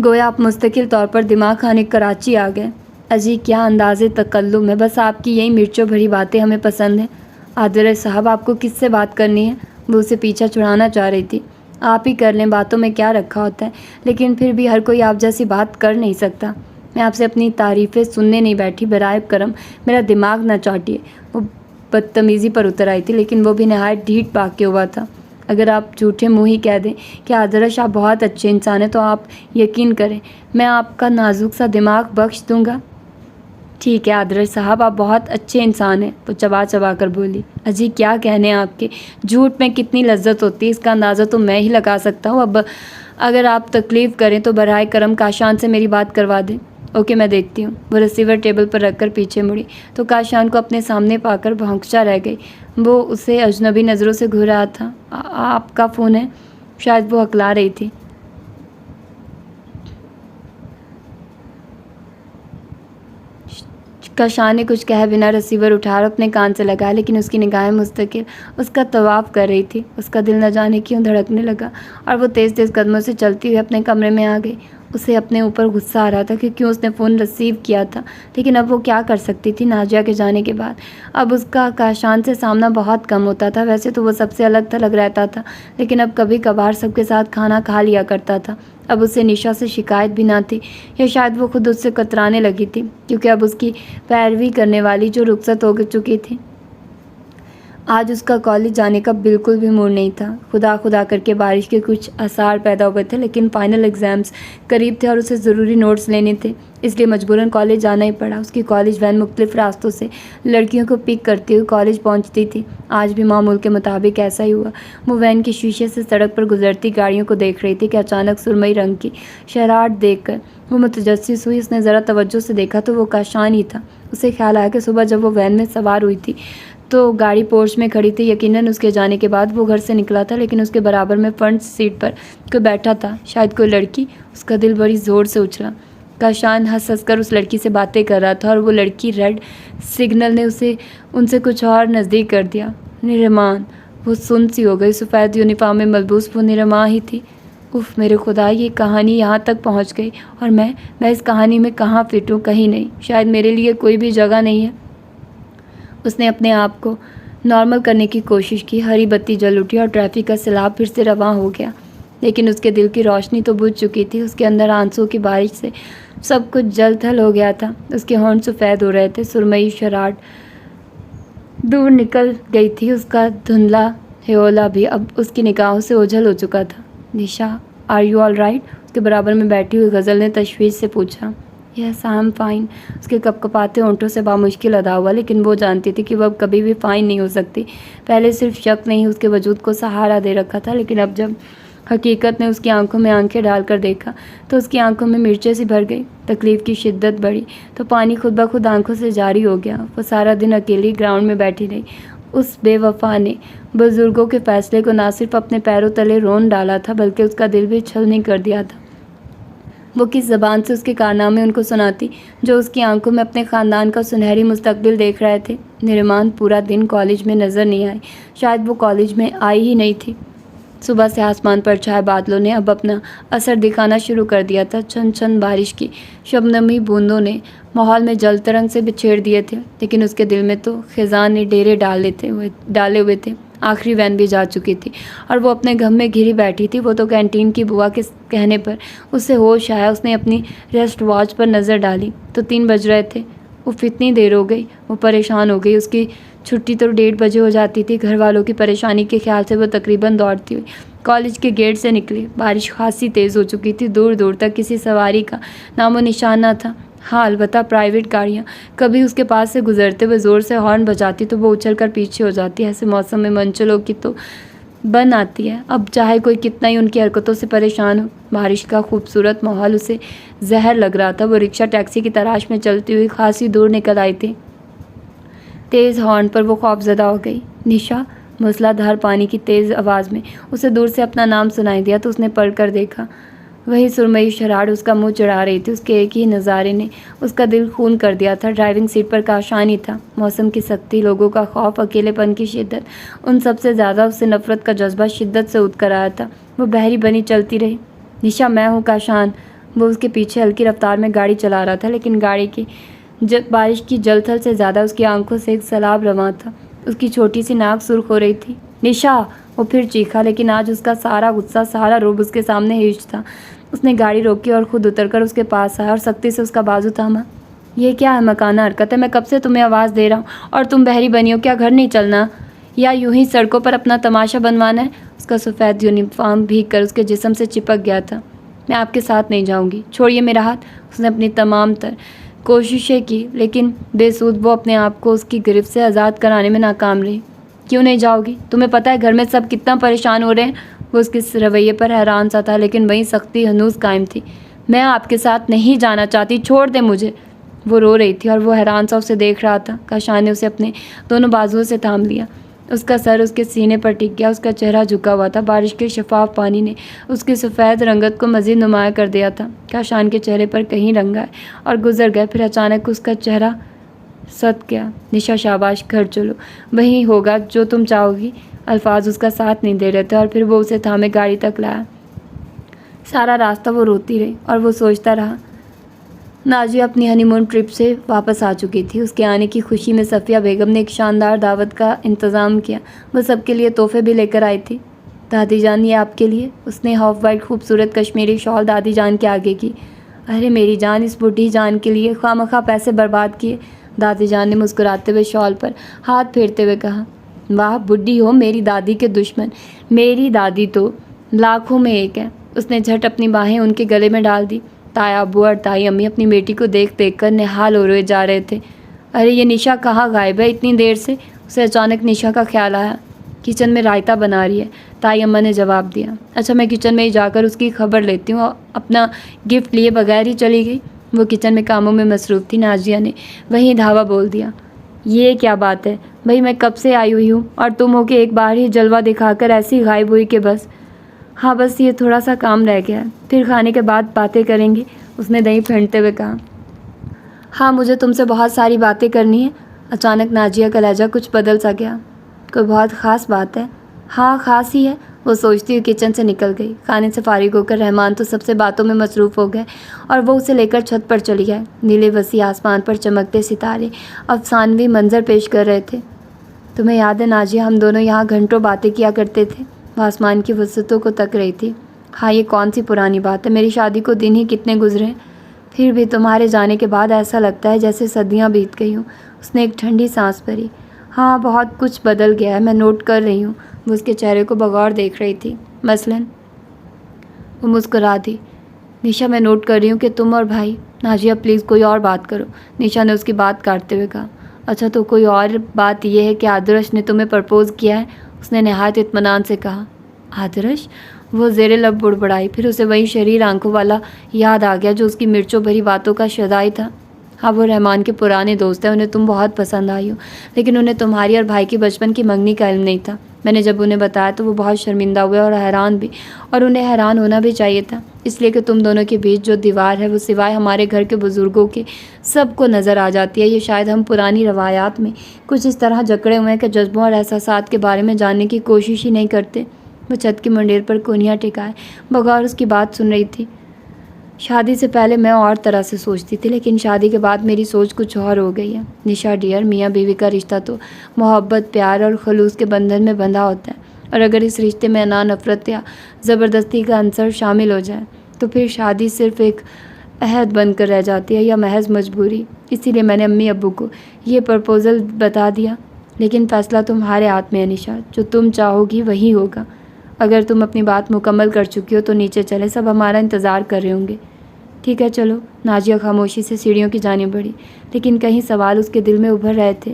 गोया आप मुस्तकिल तौर पर दिमाग खाने कराची आ गए। अजी क्या अंदाज़े तकल्लुम है, बस आपकी यही मिर्चों भरी बातें हमें पसंद हैं। आदर साहब, आपको किससे बात करनी है? वो उसे पीछा छुड़ाना चाह रही थी। आप ही कर लें, बातों में क्या रखा होता है, लेकिन फिर भी हर कोई आप जैसी बात कर नहीं सकता। मैं आपसे अपनी तारीफ़ें सुनने नहीं बैठी, बराए करम मेरा दिमाग ना चाटिए। वो बदतमीज़ी पर उतर आई थी, लेकिन वो भी नहायत ढीठ पाके हुआ था। अगर आप झूठे मुँह ही कह दें कि आदर्श आप बहुत अच्छे इंसान हैं तो आप यकीन करें मैं आपका नाजुक सा दिमाग बख्श दूंगा। ठीक है आदर्श साहब, आप बहुत अच्छे इंसान हैं। वो चबा चबा कर बोली। अजी क्या कहने हैं आपके, झूठ में कितनी लज्जत होती है इसका अंदाज़ा तो मैं ही लगा सकता हूँ। अब अगर आप तकलीफ़ करें तो बराए करम काशान से मेरी बात करवा दें। ओके, मैं देखती हूँ। वो रिसीवर टेबल पर रखकर पीछे मुड़ी तो काशान को अपने सामने पाकर भौंकचा रह गई। वो उसे अजनबी नज़रों से घूर रहा था। आपका फ़ोन है? शायद वो हकला रही थी। काशान ने कुछ कहे बिना रिसीवर उठाकर अपने कान से लगाया, लेकिन उसकी निगाहें मुस्तकिल उसका तवाफ़ कर रही थी। उसका दिल न जाने क्यों धड़कने लगा और वो तेज़ तेज़ कदमों से चलती हुई अपने कमरे में आ गई। उसे अपने ऊपर गुस्सा आ रहा था कि क्यों उसने फ़ोन रिसीव किया था, लेकिन अब वो क्या कर सकती थी नाजिया के जाने के बाद। अब उसका काशान से सामना बहुत कम होता था। वैसे तो वो सबसे अलग थलग रहता था, लेकिन अब कभी कभार सबके साथ खाना खा लिया करता था। अब उसे निशा से शिकायत भी ना थी, या शायद वो खुद उससे कतराने लगी थी, क्योंकि अब उसकी पैरवी करने वाली जो रुखसत हो चुकी थी। आज उसका कॉलेज जाने का बिल्कुल भी मूड नहीं था। खुदा खुदा करके बारिश के कुछ आसार पैदा हुए थे, लेकिन फाइनल एग्ज़ाम्स करीब थे और उसे ज़रूरी नोट्स लेने थे, इसलिए मजबूरन कॉलेज जाना ही पड़ा। उसकी कॉलेज वैन मुख्तलिफ रास्तों से लड़कियों को पिक करती हुई कॉलेज पहुंचती थी। आज भी मामूल के मुताबिक ऐसा ही हुआ। वो वैन के शीशे से सड़क पर गुजरती गाड़ियों को देख रही थी कि अचानक सुरमई रंग की शराट देखकर वो मुतजस्सिस हुई। उसने ज़रा तवज्जो से देखा तो वो काशान ही था। उसे ख्याल आया कि सुबह जब वो वैन में सवार हुई थी तो गाड़ी पोर्च में खड़ी थी। यकीनन उसके जाने के बाद वो घर से निकला था, लेकिन उसके बराबर में फ्रंट सीट पर कोई बैठा था, शायद कोई लड़की। उसका दिल बड़ी ज़ोर से उछला। काशान हंस हंस कर उस लड़की से बातें कर रहा था और वो लड़की रेड सिग्नल ने उसे उनसे कुछ और नज़दीक कर दिया। निरमान, वो सुन सी हो गई। सफ़ेद यूनिफॉर्म में मलबूस वो निरमा ही थी। उफ़ मेरे खुदा, ये कहानी यहाँ तक पहुँच गई और मैं इस कहानी में कहाँ फिट हूँ? कहीं नहीं। शायद मेरे लिए कोई भी जगह नहीं है। उसने अपने आप को नॉर्मल करने की कोशिश की। हरी बत्ती जल उठी और ट्रैफिक का सैलाब फिर से रवां हो गया, लेकिन उसके दिल की रोशनी तो बुझ चुकी थी। उसके अंदर आंसू की बारिश से सब कुछ जल थल हो गया था। उसके होंठ सफ़ेद हो रहे थे। सुरमई शराट दूर निकल गई थी। उसका धुंधला ह्योला भी अब उसकी निगाहों से ओझल हो चुका था। निशा, आर यू ऑल राइट? उसके बराबर में बैठी हुई गज़ल ने तशवीश से पूछा। Yes I am fine. उसके कपकपाते होंठों से बामुश्किल अदा हुआ, लेकिन वो जानती थी कि वह अब कभी भी फ़ाइन नहीं हो सकती। पहले सिर्फ शक नहीं उसके वजूद को सहारा दे रखा था, लेकिन अब जब हकीकत ने उसकी आंखों में आंखें डालकर देखा तो उसकी आंखों में मिर्चें सी भर गई। तकलीफ़ की शिद्दत बढ़ी तो पानी खुद ब खुद आंखों से जारी हो गया। वो सारा दिन अकेली ग्राउंड में बैठी रही। उस बेवफा ने बुजुर्गों के फैसले को ना सिर्फ अपने पैरों तले रोन डाला था बल्कि उसका दिल भी छलनी कर दिया था। वो किस ज़बान से उसके कारनामे उनको सुनाती जो उसकी आंखों में अपने ख़ानदान का सुनहरी मुस्तकबिल देख रहे थे। निरमान पूरा दिन कॉलेज में नज़र नहीं आई। शायद वो कॉलेज में आई ही नहीं थी। सुबह से आसमान पर छाए बादलों ने अब अपना असर दिखाना शुरू कर दिया था। छन छन बारिश की शबनमी बूंदों ने माहौल में जल तरंग से बिछेड़ दिए थे, लेकिन उसके दिल में तो खिजान ने डेरे डाले हुए थे। आखिरी वैन भी जा चुकी थी और वो अपने गम में घिरी बैठी थी। वो तो कैंटीन की बुआ के कहने पर उससे होश आया। उसने अपनी रेस्ट वॉच पर नज़र डाली तो 3 बज रहे थे। उफ, इतनी देर हो गई। वो परेशान हो गई। उसकी छुट्टी तो 1:30 बजे हो जाती थी। घर वालों की परेशानी के ख्याल से वो तकरीबन दौड़ती हुई कॉलेज के गेट से निकली। बारिश खासी तेज़ हो चुकी थी। दूर दूर तक किसी सवारी का नामो निशान न था। हाँ, अलबत्ता प्राइवेट गाड़ियाँ कभी उसके पास से गुजरते हुए ज़ोर से हॉर्न बजाती तो वो उछल कर पीछे हो जाती। ऐसे मौसम में मंचलों की तो बन आती है। अब चाहे कोई कितना ही उनकी हरकतों से परेशान हो, बारिश का खूबसूरत माहौल उसे जहर लग रहा था। वो रिक्शा टैक्सी की तलाश में चलती हुई खासी दूर निकल आई थी। तेज़ हॉर्न पर वो खौफजदा हो गई। निशा, मूसलाधार पानी की तेज़ आवाज़ में उसे दूर से अपना नाम सुनाई दिया तो उसने पढ़ कर देखा। वही सुरमई शराड़ उसका मुंह चढ़ा रही थी। उसके एक ही नज़ारे ने उसका दिल खून कर दिया था। ड्राइविंग सीट पर काशानी था। मौसम की सख्ती, लोगों का खौफ, अकेलेपन की शिद्दत, उन सबसे ज़्यादा उससे नफ़रत का जज्बा शिद्दत से उठ कर आया था। वो बहरी बनी चलती रही। निशा, मैं हूँ काशान। वो उसके पीछे हल्की रफ्तार में गाड़ी चला रहा था, लेकिन गाड़ी की बारिश की जलथल से ज़्यादा उसकी आंखों से एक सैलाब रवां था। उसकी छोटी सी नाक सुर्ख हो रही थी। निशा! वो फिर चीखा, लेकिन आज उसका सारा गुस्सा, सारा रोब उसके सामने हिच था। उसने गाड़ी रोकी और खुद उतरकर उसके पास आया और सख्ती से उसका बाजू थामा। ये क्या है मकाना हरकत है? मैं कब से तुम्हें आवाज़ दे रहा हूँ और तुम बहरी बनी हो। क्या घर नहीं चलना या यूं ही सड़कों पर अपना तमाशा बनवाना है? उसका सफ़ेद यूनिफॉर्म भीग कर उसके जिस्म से चिपक गया था। मैं आपके साथ नहीं जाऊँगी, छोड़िए मेरा हाथ। उसने अपनी तमाम कोशिशें की, लेकिन बेसूद वो अपने आप को उसकी गिरफ्त से आज़ाद कराने में नाकाम रही। क्यों नहीं जाओगी? तुम्हें पता है घर में सब कितना परेशान हो रहे हैं। वो उसके इस रवैये पर हैरान सा था, लेकिन वही सख्ती हनूज़ कायम थी। मैं आपके साथ नहीं जाना चाहती, छोड़ दे मुझे। वो रो रही थी और वो हैरान सा उसे देख रहा था। काशान ने उसे अपने दोनों बाजुओं से थाम लिया। उसका सर उसके सीने पर टिक गया। उसका चेहरा झुका हुआ था। बारिश के शफाफ पानी ने उसकी सफ़ेद रंगत को मज़ीद नुमाया कर दिया था। काशान के चेहरे पर कहीं रंग आए और गुजर गए, फिर अचानक उसका चेहरा सत गया। निशा, शाबाश, घर चलो, वही होगा जो तुम चाहोगी। अल्फाज उसका साथ नहीं दे रहे थे और फिर वो उसे थामे गाड़ी तक लाया। सारा रास्ता वो रोती रही और वो सोचता रहा। नाजिया अपनी हनीमून ट्रिप से वापस आ चुकी थी। उसके आने की खुशी में सफ़िया बेगम ने एक शानदार दावत का इंतज़ाम किया। वो सबके लिए तोहफे भी लेकर आई थी। दादी जान, ये आपके लिए। उसने हाफ वाइट खूबसूरत कश्मीरी शॉल दादी जान के आगे की। अरे मेरी जान, इस बूढ़ी जान के लिए खामखा पैसे बर्बाद किए। दादी जान ने मुस्कुराते हुए शॉल पर हाथ फेरते हुए कहा। वाह बुढ़ी हो, मेरी दादी के दुश्मन। मेरी दादी तो लाखों में एक है। उसने झट अपनी बाहें उनके गले में डाल दी। ताया अब्बू और ताई अम्मी अपनी बेटी को देख देख कर निहाल हो रहे जा रहे थे। अरे ये निशा कहाँ गायब है इतनी देर से? उसे अचानक निशा का ख्याल आया। किचन में रायता बना रही है, ताई अम्मा ने जवाब दिया। अच्छा, मैं किचन में ही जाकर उसकी खबर लेती हूँ। अपना गिफ्ट लिए बगैर ही चली गई। वो किचन में कामों में मसरूफ़ थी। नाजिया ने वहीं धावा बोल दिया। ये क्या बात है भाई, मैं कब से आई हुई हूँ और तुम हो कि एक बार ही जलवा दिखाकर ऐसी गायब हुई कि बस। हाँ बस ये थोड़ा सा काम रह गया है, फिर खाने के बाद बातें करेंगे, उसने दही फेंटते हुए कहा। हाँ मुझे तुमसे बहुत सारी बातें करनी है। अचानक नाजिया का लहजा कुछ बदल सा गया। कोई बहुत ख़ास बात है? हाँ ख़ास ही है, वो सोचती हुई किचन से निकल गई। खाने से फारिग होकर रहमान तो सबसे बातों में मसरूफ़ हो गए और वो उसे लेकर छत पर चली गए। नीले वसी आसमान पर चमकते सितारे अफसानवी मंजर पेश कर रहे थे। तुम्हें याद है नाजिया, हम दोनों यहाँ घंटों बातें किया करते थे। वो आसमान की वसतों को तक रही थी। हाँ ये कौन सी पुरानी बात है, मेरी शादी को दिन ही कितने गुजरे हैं, फिर भी तुम्हारे जाने के बाद ऐसा लगता है जैसे सदियाँ बीत गई हूँ। उसने एक ठंडी सांस भरी। हाँ बहुत कुछ बदल गया है, मैं नोट कर रही हूँ। वो उसके चेहरे को बगौर देख रही थी। मसलन? वो मुस्कुरा दी। निशा मैं नोट कर रही हूँ कि तुम और भाई। नाजिया प्लीज़ कोई और बात करो, निशा ने उसकी बात काटते हुए कहा। अच्छा तो कोई और बात यह है कि आदर्श ने तुम्हें प्रपोज़ किया है, उसने नहायत इत्मीनान से कहा। आदर्श? वो ज़ेरे लब बुड़बुड़ाई। फिर उसे वही शरीर आंखों वाला याद आ गया जो उसकी मिर्चों भरी बातों का शदाई था। हाँ, वो रहमान के पुराने दोस्त हैं, उन्हें तुम बहुत पसंद आई हो, लेकिन उन्हें तुम्हारी और भाई की बचपन की मंगनी का इल्म नहीं था। मैंने जब उन्हें बताया तो वो बहुत शर्मिंदा हुए और हैरान भी, और उन्हें हैरान होना भी चाहिए था, इसलिए कि तुम दोनों के बीच जो दीवार है वो सिवाय हमारे घर के बुज़ुर्गों के सबको नज़र आ जाती है। ये शायद हम पुरानी रवायात में कुछ इस तरह जकड़े हुए हैं कि जज्बों और एहसासात के बारे में जानने की कोशिश ही नहीं करते। वो छत की मंडेर पर कोनियाँ टिकाए बगौर उसकी बात सुन रही थी। शादी से पहले मैं और तरह से सोचती थी, लेकिन शादी के बाद मेरी सोच कुछ और हो गई है। निशा डियर, मियाँ बीवी का रिश्ता तो मोहब्बत, प्यार और खलूस के बंधन में बंधा होता है, और अगर इस रिश्ते में ना नफरत या ज़बरदस्ती का अंसर शामिल हो जाए तो फिर शादी सिर्फ एक अहद बनकर रह जाती है या महज मजबूरी। इसीलिए मैंने अम्मी अब्बू को ये प्रपोज़ल बता दिया, लेकिन फ़ैसला तुम्हारे हाथ में है निशा। जो तुम चाहोगी वही होगा। अगर तुम अपनी बात मुकम्मल कर चुकी हो तो नीचे चले, सब हमारा इंतज़ार कर रहे होंगे। ठीक है, चलो। नाजिया खामोशी से सीढ़ियों की जानिब बढ़ी, लेकिन कहीं सवाल उसके दिल में उभर रहे थे।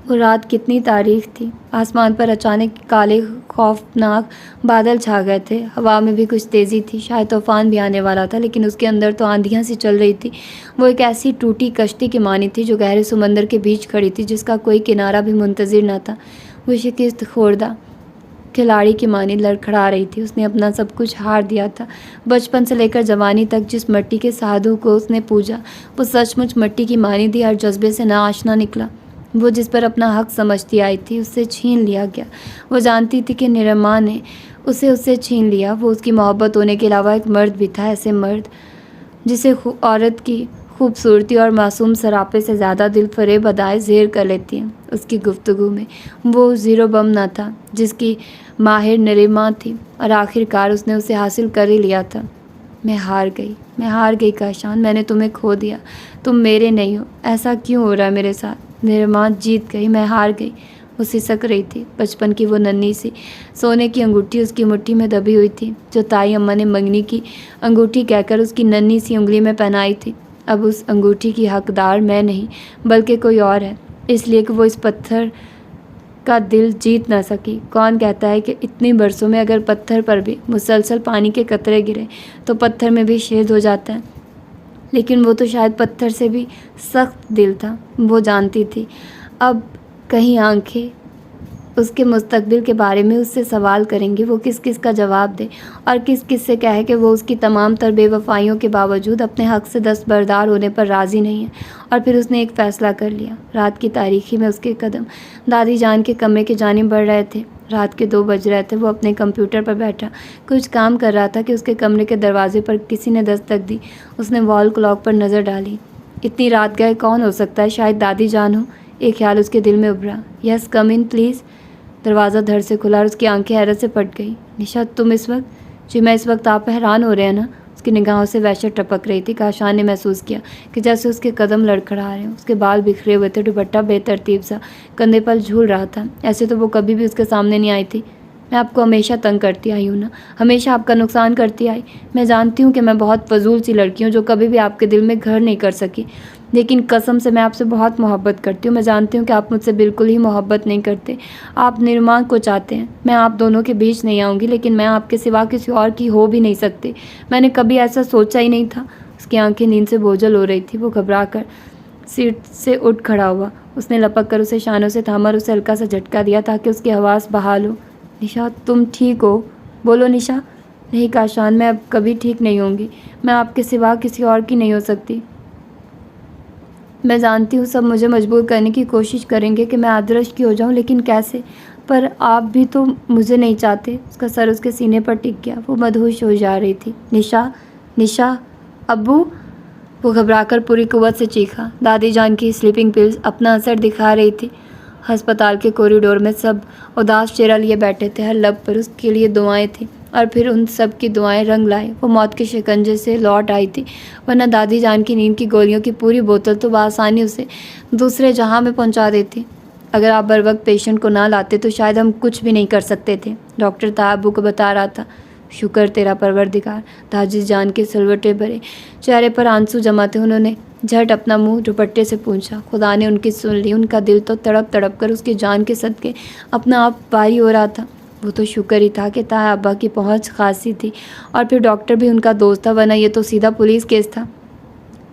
वो रात कितनी तारीख थी। आसमान पर अचानक काले खौफनाक बादल छा गए थे। हवा में भी कुछ तेज़ी थी, शायद तूफान भी आने वाला था, लेकिन उसके अंदर तो आंधियाँ सी चल रही थी। वो एक ऐसी टूटी कश्ती की मानी थी जो गहरे समंदर के बीच खड़ी थी, जिसका कोई किनारा भी मुंतज़िर न था। वो शिकस्त खोर्दा खिलाड़ी की मानी लड़खड़ा रही थी। उसने अपना सब कुछ हार दिया था। बचपन से लेकर जवानी तक जिस मिट्टी के साधु को उसने पूजा, वो सचमुच मिट्टी की मानी थी। हर जज्बे से नाआशना निकला। वो जिस पर अपना हक समझती आई थी, उससे छीन लिया गया। वो जानती थी कि निरमा ने उसे उससे छीन लिया। वो उसकी मोहब्बत होने के अलावा एक मर्द भी था, ऐसे मर्द जिसे औरत की खूबसूरती और मासूम सरापे से ज़्यादा दिल फरेब अदाएँ ज़ेर कर लेती हैं। उसकी गुफ्तगू में वो ज़ीरो बम न था जिसकी माहिर नरीमा थी, और आखिरकार उसने उसे हासिल कर ही लिया था। मैं हार गई काशान, मैंने तुम्हें खो दिया। तुम मेरे नहीं हो। ऐसा क्यों हो रहा है मेरे साथ? नरीमा जीत गई, मैं हार गई। वो सिसक रही थी। बचपन की वो नन्ही सी सोने की अंगूठी उसकी मुट्ठी में दबी हुई थी, जो ताई अम्मा ने मंगनी की अंगूठी कहकर उसकी नन्ही सी उंगली में पहनाई थी। अब उस अंगूठी की हकदार मैं नहीं, बल्कि कोई और है, इसलिए कि वो इस पत्थर का दिल जीत ना सकी। कौन कहता है कि इतनी बरसों में अगर पत्थर पर भी मुसलसल पानी के कतरे गिरे तो पत्थर में भी छेद हो जाता है। लेकिन वो तो शायद पत्थर से भी सख्त दिल था। वो जानती थी अब कहीं आंखें उसके मुस्तकबिल के बारे में उससे सवाल करेंगी। वो किस किस का जवाब दे और किस किस से कहे कि वो उसकी तमाम तर बेवफाइयों के बावजूद अपने हक़ से दस्तबरदार होने पर राज़ी नहीं है। और फिर उसने एक फ़ैसला कर लिया। रात की तारीकी में उसके कदम दादी जान के कमरे की जानिब बढ़ रहे थे। रात के 2 बज रहे थे। वो अपने कंप्यूटर पर बैठा कुछ काम कर रहा था कि उसके कमरे के दरवाजे पर किसी ने दस्तक दी। उसने वॉल क्लॉक पर नज़र डाली। इतनी रात गए कौन हो सकता है? शायद दादी जान हो। एक ख्याल उसके दिल में उभरा। Yes, come in please. दरवाज़ा धड़ से खुला और उसकी आंखें हैरत से पट गई। निशा, तुम इस वक्त? जी मैं इस वक्त। आप हैरान हो रहे हैं ना? उसकी निगाहों से वहशत टपक रही थी। काशान ने महसूस किया कि जैसे उसके कदम लड़खड़ा रहे हैं। उसके बाल बिखरे हुए थे, दुपट्टा बेतरतीब सा कंधे पर झूल रहा था। ऐसे तो वो कभी भी उसके सामने नहीं आई थी। मैं आपको हमेशा तंग करती आई हूँ ना, हमेशा आपका नुकसान करती आई। मैं जानती हूँ कि मैं बहुत फजूल सी लड़की हूँ जो कभी भी आपके दिल में घर नहीं कर सकी, लेकिन कसम से मैं आपसे बहुत मोहब्बत करती हूँ। मैं जानती हूँ कि आप मुझसे बिल्कुल ही मोहब्बत नहीं करते। आप निर्माण को चाहते हैं। मैं आप दोनों के बीच नहीं आऊँगी, लेकिन मैं आपके सिवा किसी और की हो भी नहीं सकती। मैंने कभी ऐसा सोचा ही नहीं था। उसकी आंखें नींद से बोझल हो रही थी। वो घबरा कर सीट से उठ खड़ा हुआ। उसने लपक कर उसे शानों से थामा और उसे हल्का सा झटका दिया ताकि उसकी हवास बहाल हो। निशा, तुम ठीक हो? बोलो निशा। नहीं काशान, मैं अब कभी ठीक नहीं होंगी। मैं आपके सिवा किसी और की नहीं हो सकती। मैं जानती हूँ सब मुझे मजबूर करने की कोशिश करेंगे कि मैं आदर्श की हो जाऊँ, लेकिन कैसे? पर आप भी तो मुझे नहीं चाहते। उसका सर उसके सीने पर टिक गया। वो मदहोश हो जा रही थी। निशा, निशा, अब्बू! वो घबराकर पूरी कुव्वत से चीखा। दादी जान की स्लीपिंग पिल्स अपना असर दिखा रही थी। अस्पताल के कॉरिडोर में सब उदास चेहरा लिए बैठे थे। हर लब पर उसके लिए दुआएं थीं, और फिर उन सब की दुआएं रंग लाई। वो मौत के शिकंजे से लौट आई थी, वरना दादी जान की नींद की गोलियों की पूरी बोतल तो बआसानी उसे दूसरे जहां में पहुंचा देती। अगर आप बर वक्त पेशेंट को ना लाते तो शायद हम कुछ भी नहीं कर सकते थे, डॉक्टर ताबू को बता रहा था। शुक्र तेरा परवरदिगार। दादी जान के सलवटे भरे चेहरे पर आंसू जमा थे। उन्होंने झट अपना मुंह दुपट्टे से पूंछा। खुदा ने उनकी सुन ली। उनका दिल तो तड़प तड़प कर उसकी जान के सदके अपना आप भारी हो रहा था। वो तो शुक्र ही था कि ताया अब्बा की पहुंच खासी थी और फिर डॉक्टर भी उनका दोस्त था, वरना ये तो सीधा पुलिस केस था।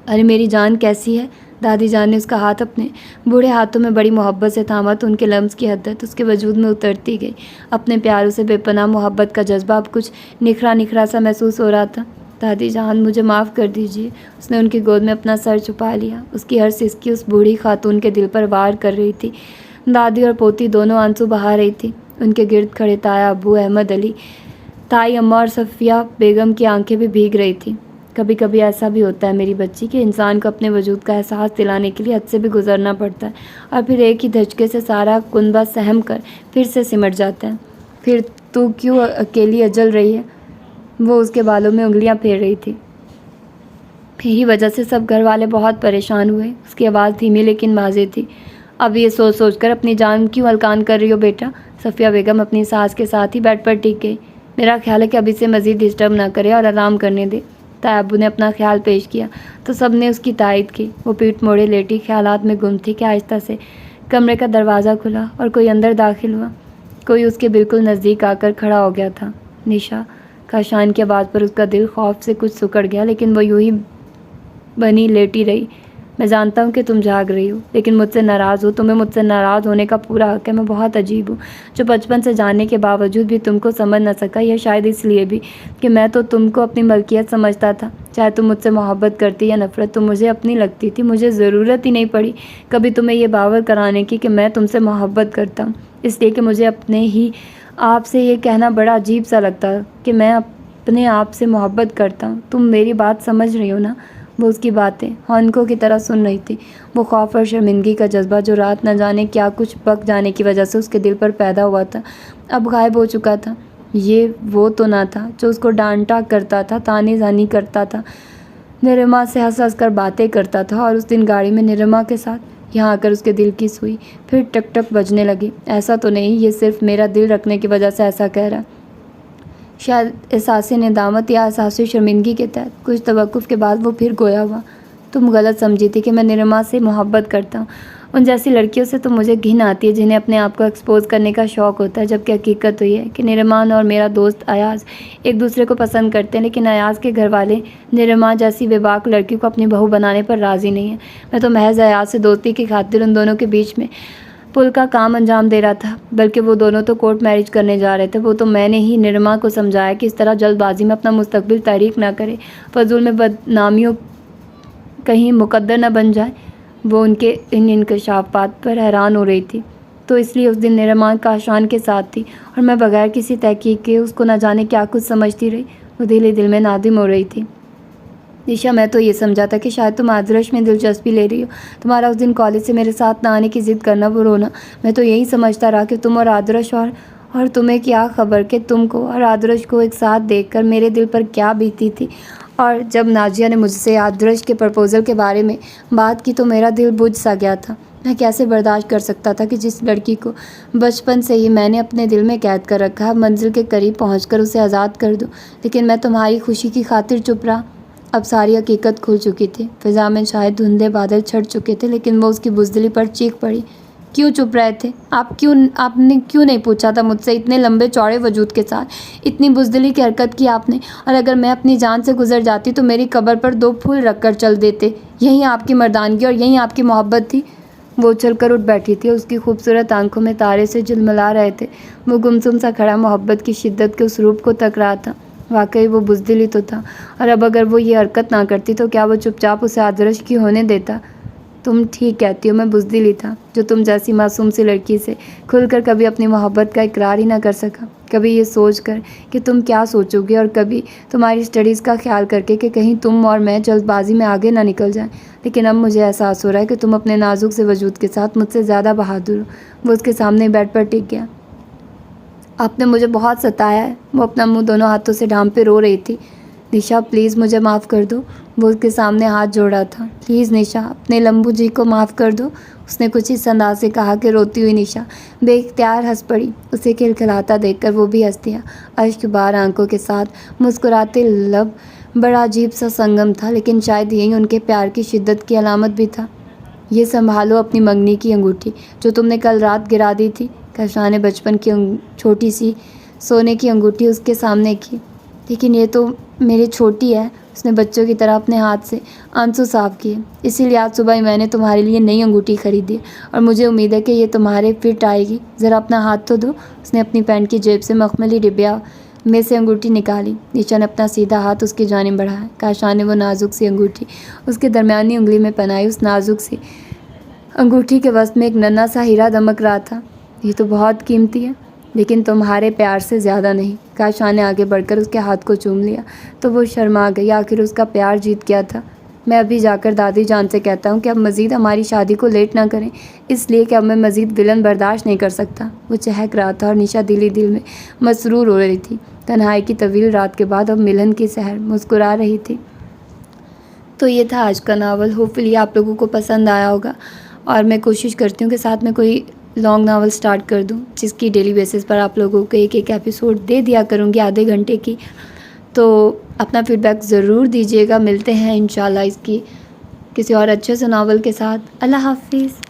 अरे मेरी जान कैसी है? दादी जान ने उसका हाथ अपने बूढ़े हाथों में बड़ी मोहब्बत से थामा तो उनके लम्स की हद्दत उसके वजूद में उतरती गई। अपने प्यारों से बेपनाह मोहब्बत का जज्बा अब कुछ निखरा निखरा सा महसूस हो रहा था। दादी जान मुझे माफ़ कर दीजिए। उसने उनकी गोद में अपना सर छुपा लिया। उसकी हर सिसकी उस बूढ़ी खातून के दिल पर वार कर रही थी। दादी और पोती दोनों आंसू बहा रही थी। उनके गिर्द खड़े ताया अब्बू, अहमद अली, ताई अम्मा और सफ़िया बेगम की आंखें भी भीग रही थी। कभी कभी ऐसा भी होता है मेरी बच्ची कि इंसान को अपने वजूद का एहसास दिलाने के लिए हद से भी गुजरना पड़ता है और फिर एक ही धचके से सारा कुनबा सहम कर फिर से सिमट जाता है। फिर तू क्यों अकेली अजल रही है? वो उसके बालों में उंगलियां फेर रही थी। मेरी वजह से सब घर वाले बहुत परेशान हुए। उसकी आवाज़ धीमी लेकिन वाज़ेह थी। अब ये सोच सोच कर अपनी जान क्यों हल्कान कर रही हो बेटा? सफ़िया बेगम अपनी सास के साथ ही बेड पर टिक गई। मेरा ख्याल है कि अभी से मज़ीद डिस्टर्ब ना करे और आराम करने दे। ताया अब्बू ने अपना ख्याल पेश किया तो सब ने उसकी तायद की। वो पीठ मोड़े लेटी ख्यालात में गुम थी कि आहिस्ता से कमरे का दरवाज़ा खुला और कोई अंदर दाखिल हुआ। कोई उसके बिल्कुल नज़दीक आकर खड़ा हो गया था। निशा का शान की आवाज़ पर उसका दिल खौफ से कुछ सिकुड़ गया, लेकिन वो यूं ही बनी लेटी रही। मैं जानता हूँ कि तुम जाग रही हो, लेकिन मुझसे नाराज़ हो। तुम्हें मुझसे नाराज़ होने का पूरा हक है। मैं बहुत अजीब हूँ जो बचपन से जानने के बावजूद भी तुमको समझ न सका। यह शायद इसलिए भी कि मैं तो तुमको अपनी मलकियत समझता था। चाहे तुम मुझसे मोहब्बत करती या नफ़रत, तुम मुझे अपनी लगती थी। मुझे ज़रूरत ही नहीं पड़ी कभी तुम्हें ये बावर कराने की कि मैं तुमसे मोहब्बत करता हूँ, इसलिए कि मुझे अपने ही आप से ये कहना बड़ा अजीब सा लगता कि मैं अपने आप से मोहब्बत करता हूँ। तुम मेरी बात समझ रही हो ना? वो उसकी बातें हौनकों की तरह सुन रही थी। वो खौफ और शर्मिंदगी का जज्बा जो रात न जाने क्या कुछ पक जाने की वजह से उसके दिल पर पैदा हुआ था, अब गायब हो चुका था। ये वो तो ना था जो उसको डांटा करता था, ताने जानी करता था, निरमा से हंस हंस कर बातें करता था। और उस दिन गाड़ी में निरमा के साथ यहाँ आकर उसके दिल की सुई फिर टक टक बजने लगी। ऐसा तो नहीं ये सिर्फ मेरा दिल रखने की वजह से ऐसा कह रहा। शायद एहसास नेदामत या एहसास शर्मिंदगी के तहत कुछ तवक्कुफ़ के बाद वो फिर गोया हुआ। तुम गलत समझी थी कि मैं निरमा से मोहब्बत करता हूँ। उन जैसी लड़कियों से तो मुझे घिन आती है जिन्हें अपने आप को एक्सपोज करने का शौक़ होता है, जबकि हकीकत तो ये है कि निरमान और मेरा दोस्त अयाज़ एक दूसरे को पसंद करते हैं, लेकिन अयाज़ के घर वाले निरमा जैसी बेबाक लड़की को अपनी बहू बनाने पर राज़ी नहीं है। मैं तो महज अयाज़ से दोस्ती की खातिर उन दोनों के बीच में पुल का काम अंजाम दे रहा था, बल्कि वो दोनों तो कोर्ट मैरिज करने जा रहे थे। वो तो मैंने ही निरमा को समझाया कि इस तरह जल्दबाजी में अपना मुस्तकबिल तारीख ना करे, फजूल में बदनामियों कहीं मुकद्दर न बन जाए। वो उनके इन इंकशाफात पर हैरान हो रही थी, तो इसलिए उस दिन निरमा काशान के साथ थी और मैं बगैर किसी तहकीक के उसको न जाने क्या कुछ समझती रही। वो दिल ही दिल में नादिम हो रही थी। निशा, मैं तो ये समझा था कि शायद तुम आदर्श में दिलचस्पी ले रही हो। तुम्हारा उस दिन कॉलेज से मेरे साथ ना आने की ज़िद करना, वो रोना, मैं तो यही समझता रहा कि तुम और आदर्श और तुम्हें क्या खबर कि तुमको और आदर्श को एक साथ देखकर मेरे दिल पर क्या बीती थी। और जब नाजिया ने मुझसे आदर्श के प्रपोज़ल के बारे में बात की तो मेरा दिल बुझ सा गया था। मैं कैसे बर्दाश्त कर सकता था कि जिस लड़की को बचपन से ही मैंने अपने दिल में कैद कर रखा, मंजिल के करीब पहुंचकर उसे आज़ाद कर दूं। लेकिन मैं तुम्हारी खुशी की खातिर चुप रहा। अब सारी हकीकत खुल चुकी थी। फिज़ा में शायद धुंधले बादल छट चुके थे, लेकिन वो उसकी बुज़दिली पर चीख पड़ी। क्यों चुप रहे थे? आपने क्यों नहीं पूछा था मुझसे? इतने लंबे चौड़े वजूद के साथ इतनी बुज़दिली की हरकत की आपने। और अगर मैं अपनी जान से गुजर जाती तो मेरी कब्र पर 2 फूल रख कर चल देते। यही आपकी मर्दानगी और यही आपकी मोहब्बत थी। वो उछल कर उठ बैठी थी। उसकी खूबसूरत आंखों में तारे से झिलमिला रहे थे। वो गुमसुम सा खड़ा मोहब्बत की शिद्दत के उस रूप को तक रहा था। वाकई वो बुज़दिल ही तो था। और अब अगर वो ये हरकत ना करती तो क्या वो चुपचाप उसे आदर्श की होने देता? तुम ठीक कहती हो, मैं बुज़दिल ही था जो तुम जैसी मासूम सी लड़की से खुलकर कभी अपनी मोहब्बत का इकरार ही ना कर सका। कभी ये सोच कर कि तुम क्या सोचोगे, और कभी तुम्हारी स्टडीज़ का ख्याल करके कि कहीं तुम और मैं जल्दबाजी में आगे ना निकल जाएं। लेकिन अब मुझे एहसास हो रहा है कि तुम अपने नाजुक से वजूद के साथ मुझसे ज़्यादा बहादुर हो। वो उसके सामने बेड पर टिक गया। आपने मुझे बहुत सताया है। वो अपना मुंह दोनों हाथों से ढांपे रो रही थी। निशा, प्लीज़ मुझे माफ़ कर दो। वो उसके सामने हाथ जोड़ा था। प्लीज़ निशा, अपने लंबू जी को माफ़ कर दो। उसने कुछ इस अंदाज से कहा कि रोती हुई निशा बेइख्तियार हंस पड़ी। उसे खिलखिलाता देखकर वो भी हंस दिया, अश्क बार आंखों के साथ मुस्कुराते लब। बड़ा अजीब सा संगम था, लेकिन शायद यही उनके प्यार की शिद्दत की अलामत भी था। ये संभालो अपनी मंगनी की अंगूठी जो तुमने कल रात गिरा दी थी। कशा ने बचपन की छोटी सी सोने की अंगूठी उसके सामने की, लेकिन ये तो मेरी छोटी है। उसने बच्चों की तरह अपने हाथ से आंसू साफ किए। इसीलिए आज सुबह ही मैंने तुम्हारे लिए नई अंगूठी खरीदी और मुझे उम्मीद है कि ये तुम्हारे फिट आएगी। ज़रा अपना हाथ तो दो। उसने अपनी पैंट की जेब से मखमली डिब्बिया में से अंगूठी निकाली। नीचा ने अपना सीधा हाथ उसकी जानिब बढ़ाया। काशा ने वो नाजुक सी अंगूठी उसके दरमियानी उंगली में पहनाई। उस नाजुक सी अंगूठी के वस्त में एक नन्हा सा हीरा दमक रहा था। ये तो बहुत कीमती है, लेकिन तुम्हारे प्यार से ज़्यादा नहीं। काशा ने आगे बढ़कर उसके हाथ को चूम लिया तो वो शर्मा गई। आखिर उसका प्यार जीत गया था। मैं अभी जाकर दादी जान से कहता हूँ कि अब मज़ीद हमारी शादी को लेट ना करें, इसलिए कि अब मैं मज़ीद विलन बर्दाश्त नहीं कर सकता। वो चहक रहा था और निशा दिली दिल में मसरूर हो रही थी। तन्हाई की तवील रात के बाद अब मिलन की सहर मुस्कुरा रही थी। तो ये था आज का नावल। होपफुली आप लोगों को पसंद आया होगा और मैं कोशिश करती हूँ कि साथ में कोई लॉन्ग नावल स्टार्ट कर दूँ, जिसकी डेली बेसिस पर आप लोगों को एक एक एपिसोड दे दिया करूँगी आधे घंटे की। तो अपना फीडबैक ज़रूर दीजिएगा। मिलते हैं इंशाल्लाह इसकी किसी और अच्छे से नावल के साथ। अल्लाह हाफिज़।